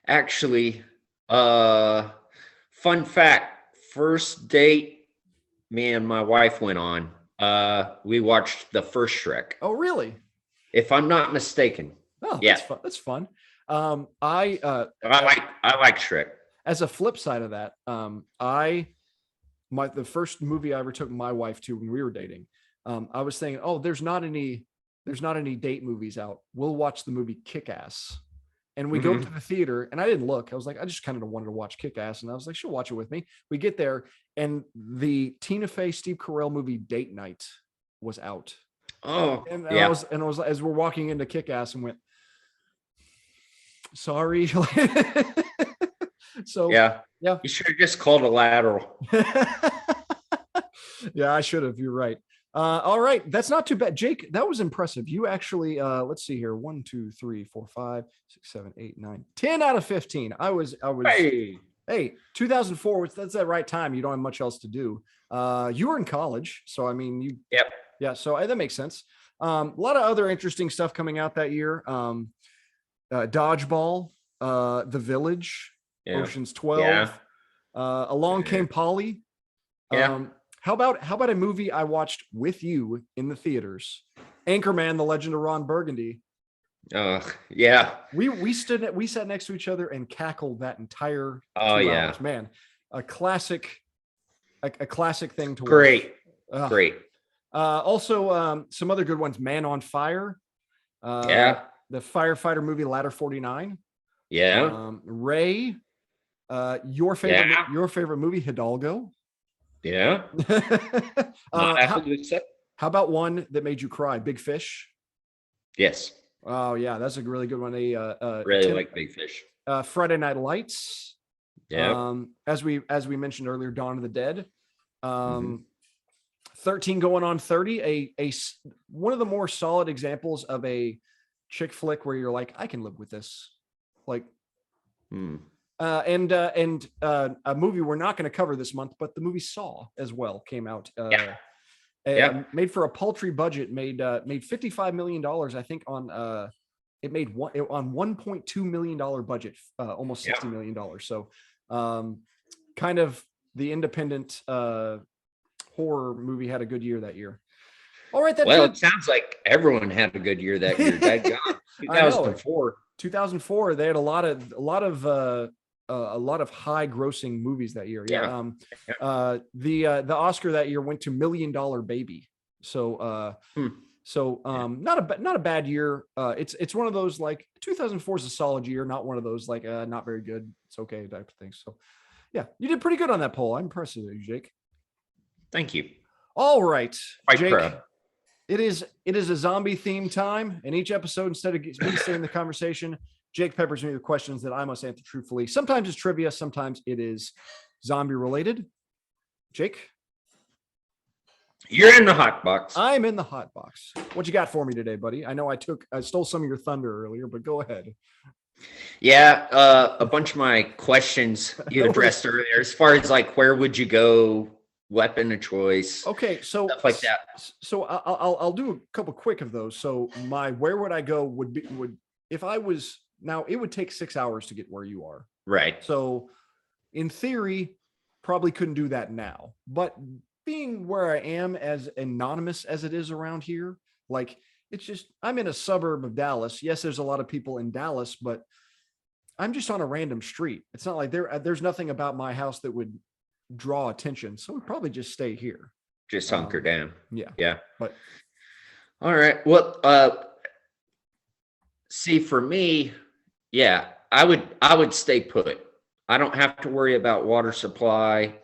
Actually, fun fact, first date me and my wife went on, we watched the first Shrek. Oh, really? If I'm not mistaken. Oh, that's fun. I like Shrek. As a flip side of that, the first movie I ever took my wife to when we were dating, I was thinking, there's not any date movies out. We'll watch the movie Kick-Ass. And we go to the theater, and I didn't look. I was like, I just kind of wanted to watch Kick-Ass. And I was like, she'll watch it with me. We get there, and the Tina Fey, Steve Carell movie Date Night was out. Oh, and I was as we're walking into Kick-Ass and went, sorry. So yeah, you should have just called a lateral. Yeah, I should have. You're right. All right, that's not too bad, Jake. That was impressive. You actually, let's see here, 1, 2, 3, 4, 5, 6, 7, 8, 9, 10 out of 15. I was. Hey. Hey, 2004. That's that right time. You don't have much else to do. You were in college, so I mean, Yep. yeah. So that makes sense. A lot of other interesting stuff coming out that year. Dodgeball, The Village, Yeah. Ocean's 12. Yeah. Along Came Polly. Yeah. How about a movie I watched with you in the theaters? Anchorman: The Legend of Ron Burgundy. Yeah. We sat next to each other and cackled that entire 2 yeah. hours. Man, a classic thing to watch. Great. Ugh. Great. Also, some other good ones. Man on Fire. Yeah. The firefighter movie Ladder 49. Yeah. Ray. Your favorite movie Hidalgo. Yeah. How about one that made you cry? Big Fish. Yes. Oh yeah, that's a really good one. Really like Big Fish. Friday Night Lights. Yeah. As we mentioned earlier, Dawn of the Dead. 13 going on 30. One of the more solid examples of a chick flick where you're like, I can live with this. Like, and a movie we're not going to cover this month, but the movie Saw as well came out. Made for a paltry budget, made $55 million, I think, on it made on $1.2 million budget, almost $60 million. So kind of the independent horror movie had a good year that year. All right, it sounds like everyone had a good year that year. That God, 2004. 2004, they had a lot of high grossing movies that year. The Oscar that year went to $1 Million Baby. So not a bad year. It's one of those, like, 2004 is a solid year, not one of those like not very good, it's okay type of things. So yeah, you did pretty good on that poll. I'm impressed with you, Jake. Thank you. All right, Jake. Proud. It is a zombie theme time, and each episode, instead of me staying in the conversation, Jake peppers me with questions that I must answer truthfully. Sometimes it's trivia, sometimes it is zombie related. Jake, you're in the hot box. I'm in the hot box. What you got for me today, buddy? I know I stole some of your thunder earlier, but go ahead. Yeah, a bunch of my questions you addressed earlier, as far as like where would you go, weapon of choice. Okay, so stuff like that. So I'll do a couple quick of those. So my where would I go would if I was now, it would take 6 hours to get where you are. Right. So in theory, probably couldn't do that now. But being where I am, as anonymous as it is around here, like, it's just, I'm in a suburb of Dallas. Yes, there's a lot of people in Dallas, but I'm just on a random street. It's not like there's nothing about my house that would draw attention. So we'd probably just stay here. Just hunker down. Yeah. Yeah. But all right. Well, see, for me, yeah, I would stay put. I don't have to worry about water supply.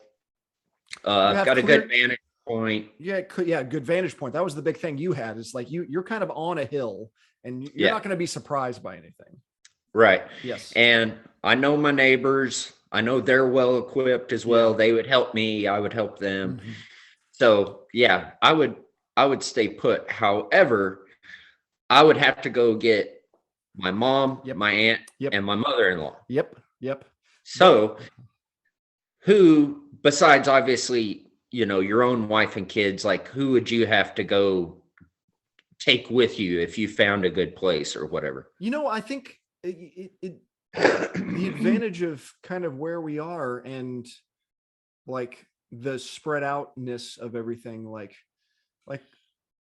Got a good vantage point. Yeah, good vantage point. That was the big thing you had. Is like you're kind of on a hill, and you're not going to be surprised by anything. Right. Yes. And I know my neighbors. I know they're well equipped as well. They would help me. I would help them. Mm-hmm. So yeah, I would stay put. However, I would have to go get my mom, my aunt, and my mother-in-law. Yep. So who, besides obviously, your own wife and kids, like, who would you have to go take with you if you found a good place or whatever? I think the advantage of kind of where we are and like the spread outness of everything, like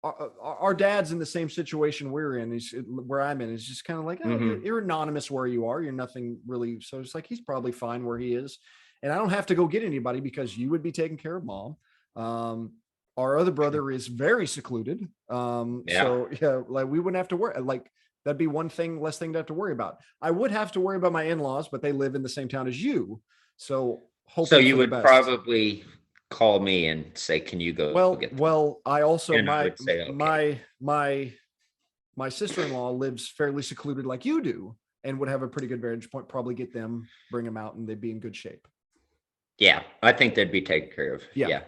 our dad's in the same situation we're in. Where I'm in is just kind of like, you're anonymous where you are. You're nothing really. So it's like, he's probably fine where he is. And I don't have to go get anybody because you would be taking care of mom. Our other brother is very secluded. So yeah, like, we wouldn't have to worry. Like, that'd be one thing, less thing to have to worry about. I would have to worry about my in-laws, but they live in the same town as you. So hopefully, so you would probably call me and say, can you go get them? Well, I also, okay. my sister-in-law lives fairly secluded like you do, and would have a pretty good vantage point, probably get them, bring them out, and they'd be in good shape. Yeah, I think they'd be taken care of. Yeah.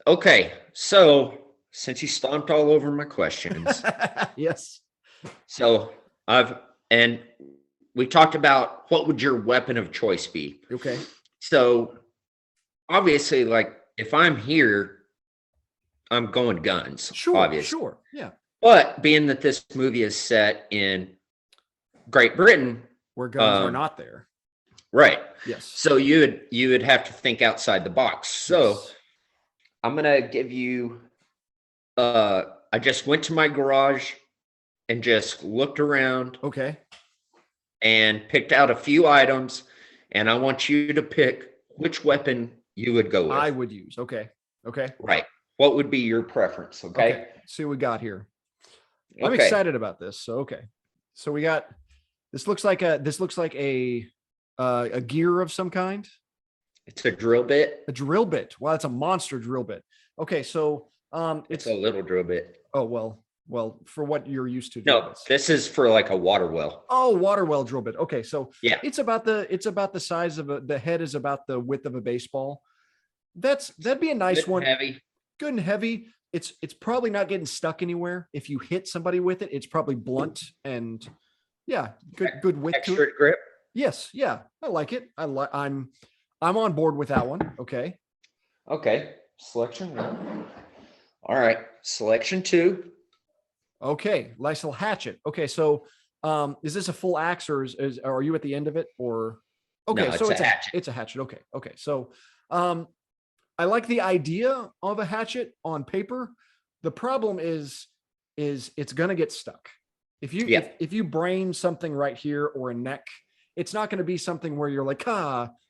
Okay, so since you stomped all over my questions, Yes. so I've and we talked about what would your weapon of choice be. Okay. So obviously, like if I'm here, I'm going guns, Sure. obviously. Sure. Yeah. But being that this movie is set in Great Britain, Where guns are not there. right? Yes. So you would have to think outside the box. So Yes. I'm gonna give you. I just went to my garage and just looked around Okay. and picked out a few items, and I want you to pick which weapon you would go with. I would use. Okay. Okay. Right. What would be your preference? Okay. Okay. See what we got here. I'm Okay. excited about this. So okay. So we got this looks like a gear of some kind. It's a drill bit. A drill bit. Wow, that's a monster drill bit. Okay, so It's a little drill bit. oh well for what you're used to. No, this is for like a water well. Oh, water well drill bit. Okay, so Yeah. it's about the size of the head is about the width of a baseball. That'd be a nice Good one. Heavy. Good and heavy. It's probably not getting stuck anywhere. If you hit somebody with it, it's probably blunt and yeah, good width to it. Extra grip. Yes, yeah, I like it. I'm on board with that one. Okay. Okay. Selection 1. All right. Selection 2. Okay, nice little hatchet. Okay, so is this a full axe or are you at the end of it or? Okay, No, so it's a hatchet. It's a hatchet. Okay, okay. So I like the idea of a hatchet on paper. The problem is it's gonna get stuck. If you brain something right here or a neck, it's not gonna be something where you're like,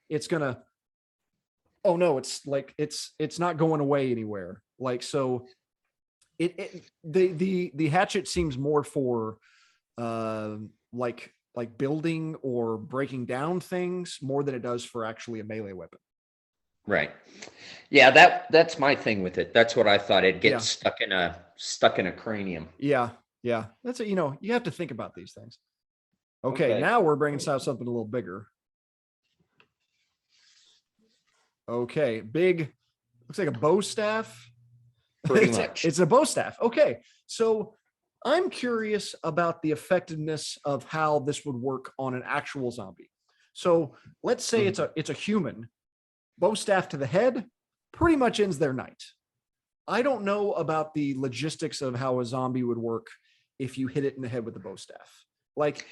it's gonna. Oh no, it's like it's not going away anywhere. Like so. The hatchet seems more for like building or breaking down things more than it does for actually a melee weapon. Right. Yeah, that's my thing with it. That's what I thought. It gets stuck in a cranium. Yeah, yeah. That's it. You have to think about these things. Okay. Now we're bringing out something a little bigger. Okay, big. Looks like a bow staff. Pretty much. It's a bow staff. Okay. So I'm curious about the effectiveness of how this would work on an actual zombie. So let's say it's a human. Bow staff to the head pretty much ends their night. I don't know about the logistics of how a zombie would work if you hit it in the head with the bow staff. Like,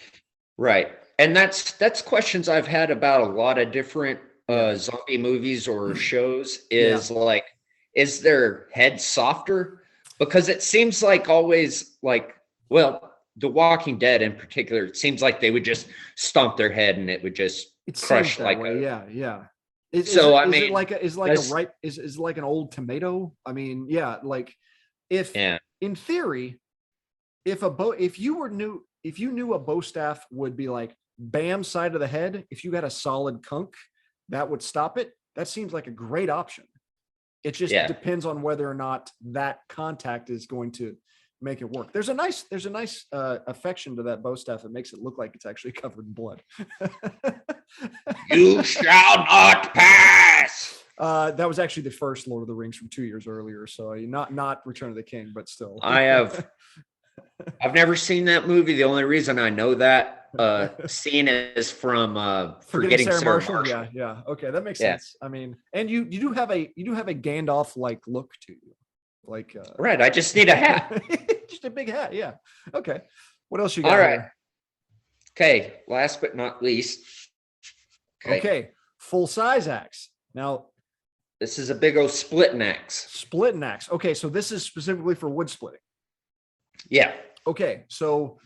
right. And that's questions I've had about a lot of different zombie movies or shows is like, is their head softer? Because it seems like always like, well, The Walking Dead in particular, it seems like they would just stomp their head and it would just crush like way. Yeah. Is like an old tomato? I mean, yeah, like in theory, if you knew a bow staff would be like bam side of the head, if you got a solid kunk, that would stop it. That seems like a great option. It just depends on whether or not that contact is going to make it work. There's a nice affection to that bow staff that makes it look like it's actually covered in blood. You shall not pass. That was actually the first Lord of the Rings from 2 years earlier. So not Return of the King, but still. I've never seen that movie. The only reason I know that scene is from Forgetting Sarah Marshall. Yeah. Okay, that makes sense. I mean, and you do have a Gandalf like look to you. Like right, I just need a hat. Just a big hat, yeah. Okay. What else you got? All right. Here? Okay, last but not least. Okay. Full size axe. Now this is a big old splitting axe. Splitting axe. Okay, so this is specifically for wood splitting. Yeah. Okay, so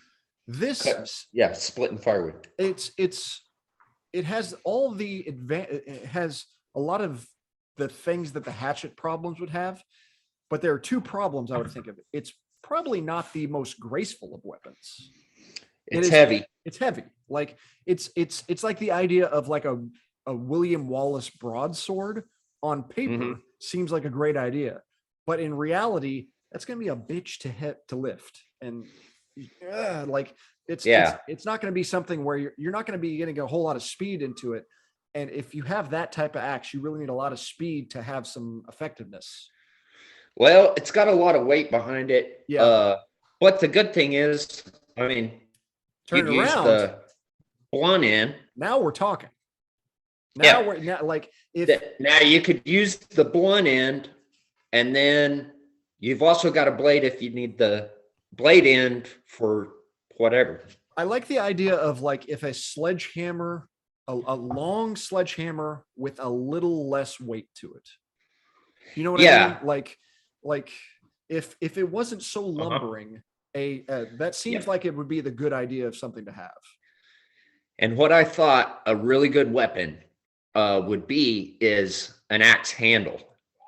this splitting firewood. It has all the it has a lot of the things that the hatchet problems would have, but there are two problems I would think of. It's probably not the most graceful of weapons. It's heavy. It's heavy. Like it's like the idea of like a William Wallace broadsword on paper seems like a great idea, but in reality, that's going to be a bitch to lift. And like it's not going to be something where you're not going to be getting a whole lot of speed into it. And if you have that type of axe, you really need a lot of speed to have some effectiveness. Well, it's got a lot of weight behind it. Yeah. But the good thing is, I mean, Turn you'd it use around. the blunt end. Now we're talking. Yeah. We're now like if Now you could use the blunt end, and then you've also got a blade if you need the blade end for whatever. I like the idea of like if a sledgehammer, a long sledgehammer with a little less weight to it. You know what I Yeah. mean? Like if it wasn't so lumbering, that seems Yeah. like it would be the good idea of something to have. And what I thought a really good weapon would be is an axe handle,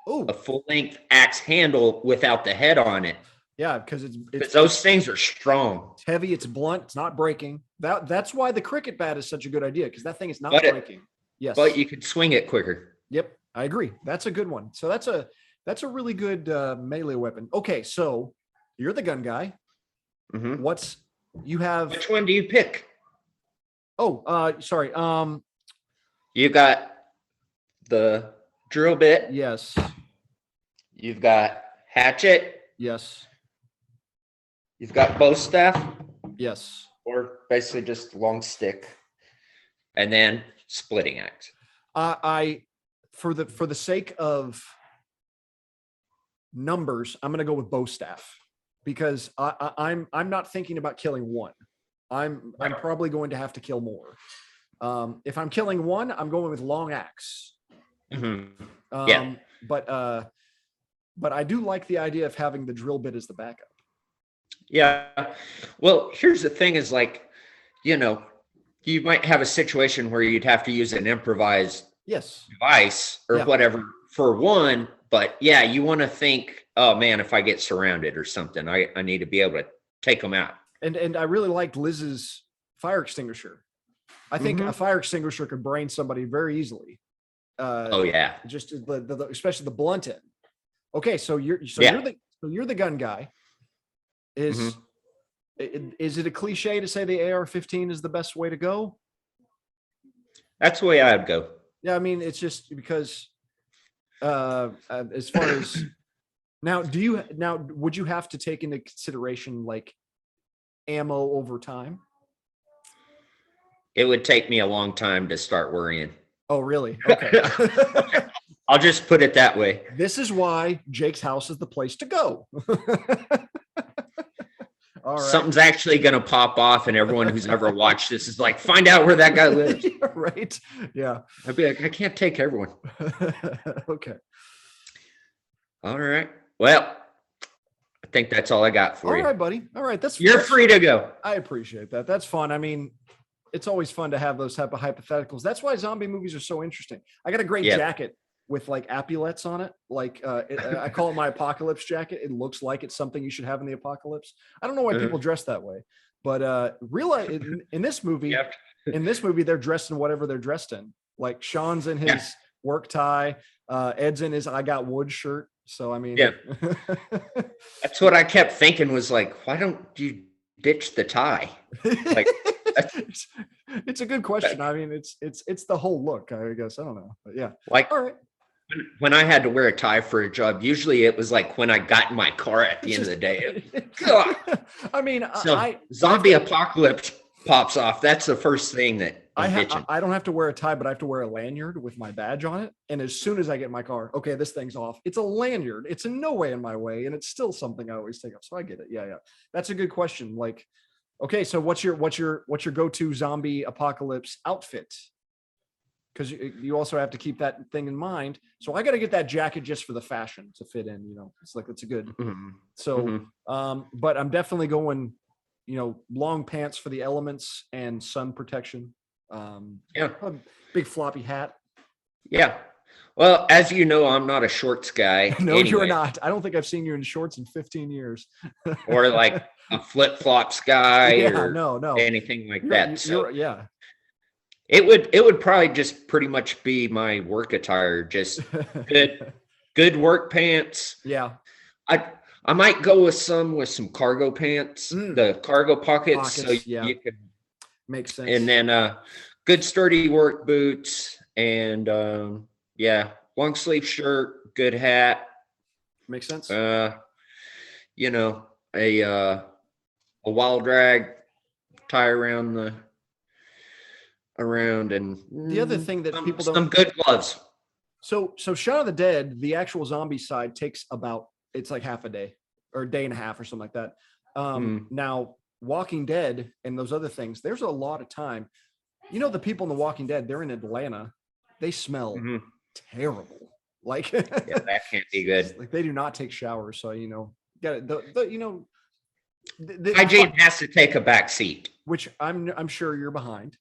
Oh, a full length axe handle without the head on it. yeah, because Because those things are strong. heavy, it's blunt, it's not breaking. That's why the cricket bat is such a good idea, because that thing is not But breaking. Yes. But you could swing it quicker. Yep, I agree. That's a good one. So that's a really good melee weapon. Okay, so you're the gun guy. Mhm. What's you have? Which one do you pick? Oh, sorry. You got the drill bit. Yes, You've got hatchet. yes, You've got bow staff, yes. or basically just long stick, and then splitting axe. I for the sake of numbers, I'm going to go with bow staff because I'm not thinking about killing one. I'm probably going to have to kill more. If I'm killing one, I'm going with long axe. Mhm. But I do like the idea of having the drill bit as the backup. Yeah. Well, here's the thing: is like, you might have a situation where you'd have to use an improvised Yes. device or Yeah. whatever for one. But yeah, you want to think, oh man, if I get surrounded or something, I need to be able to take them out. And I really liked Liz's fire extinguisher. I think a fire extinguisher could brain somebody very easily. Oh yeah. Just the especially the blunt end. Okay, so you're the gun guy. Is it a cliche to say the AR-15 is the best way to go? That's the way I'd go. Yeah, I mean it's just because as far as now, would you have to take into consideration like ammo over time? It would take me a long time to start worrying. Oh, really? Okay. I'll just put it that way. This is why Jake's house is the place to go. All right. Something's actually going to pop off, and everyone who's ever watched this is like, find out where that guy lives. Right. Yeah. I'd be like, I can't take everyone. Okay. All right. Well, I think that's all I got for All you. right, buddy. All right. You're free to go. I appreciate that. That's fun. I mean, it's always fun to have those type of hypotheticals. That's why zombie movies are so interesting. I got a great jacket with like epaulets on it. Like I call it my apocalypse jacket. It looks like it's something you should have in the apocalypse. I don't know why people dress that way, but realize in this movie, they're dressed in whatever they're dressed in. Like Shaun's in his work tie, Ed's in his I got wood shirt. So I mean, that's what I kept thinking was like, why don't you ditch the tie? Like, it's a good question. I mean, it's the whole look, I guess. I don't know, but yeah. Like, all right. When I had to wear a tie for a job, usually it was like when I got in my car at the end of the day. I mean, so zombie apocalypse pops off. That's the first thing that I don't have to wear a tie, but I have to wear a lanyard with my badge on it. And as soon as I get in my car, okay, this thing's off. It's a lanyard. It's in no way in my way, and it's still something I always take off. So I get it. Yeah. That's a good question. Like, okay, so what's your go-to zombie apocalypse outfit? Because you also have to keep that thing in mind. So I got to get that jacket just for the fashion to fit in. It's like it's a good. So, but I'm definitely going. Long pants for the elements and sun protection. A big floppy hat. Yeah. Well, as you know, I'm not a shorts guy. No, anyway. You're not. I don't think I've seen you in shorts in 15 years. Or like a flip-flops guy or no. anything like that. So yeah. It would probably just pretty much be my work attire, just good work pants. Yeah. I might go with some cargo pants, the cargo pockets so you can make sense. And then good sturdy work boots and long sleeve shirt, good hat. Makes sense. You know, a wall drag, tie around and The other thing that people don't. Some good gloves. So Shaun of the Dead, the actual zombie side takes it's like half a day or a day and a half or something like that. Now Walking Dead and those other things, there's a lot of time. You know, the people in the Walking Dead, they're in Atlanta. They smell terrible. Like, yeah, that can't be good. Like they do not take showers. So, you know, the hygiene has to take a back seat, which I'm sure you're behind.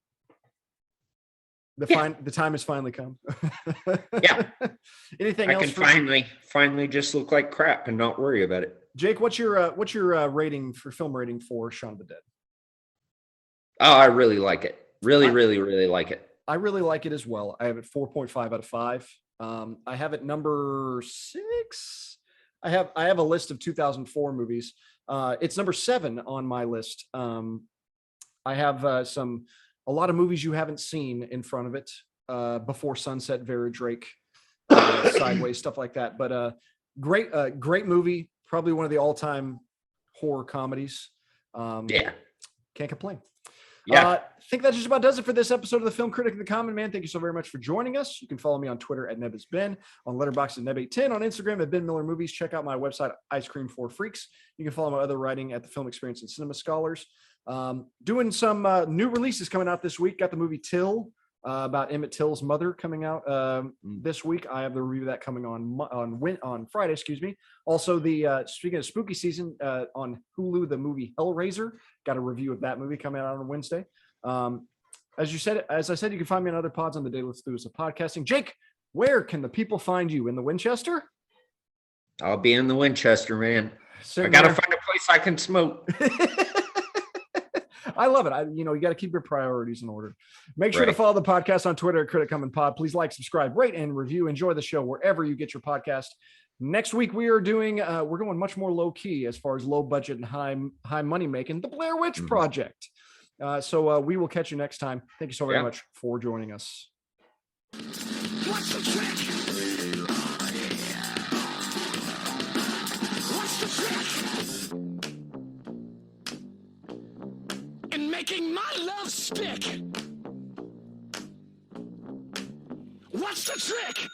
The time has finally come. Yeah. Anything else? I can finally just look like crap and not worry about it. Jake, what's your rating for film rating for Shaun of the Dead? Oh, I really like it. Really like it. I really like it as well. I have it 4.5 out of 5. I have it number 6. I have a list of 2004 movies. It's number 7 on my list. I have a lot of movies you haven't seen in front of it. Before Sunset, Vera Drake, Sideways, stuff like that. But great movie. Probably one of the all-time horror comedies. Yeah. Can't complain. Yeah. I think that just about does it for this episode of the Film Critic and the Common Man. Thank you so very much for joining us. You can follow me on Twitter at NebisBen, on Letterboxd at Neb810, on Instagram at Ben Miller Movies. Check out my website, Ice Cream for Freaks. You can follow my other writing at the Film Experience and Cinema Scholars. Doing some new releases coming out this week. Got the movie Till, about Emmett Till's mother, coming out this week. I have the review of that coming on Friday, excuse me. Also, the speaking of spooky season, on Hulu, the movie Hellraiser, got a review of that movie coming out on Wednesday. As I said, you can find me on other pods on the Daily Studios of Podcasting. Jake, where can the people find you? In the Winchester? I'll be in the Winchester, man. Sitting I gotta there. find a place I can smoke. I love it. You got to keep your priorities in order. Make sure to Right. follow the podcast on Twitter at Critic Common Pod. Please like, subscribe, rate, and review. Enjoy the show wherever you get your podcast. Next week we are doing we're going much more low key as far as low budget and high money making, the Blair Witch Project. So we will catch you next time. Thank you so very much for joining us. What's the trick? What's the trick? In making my love stick. What's the trick?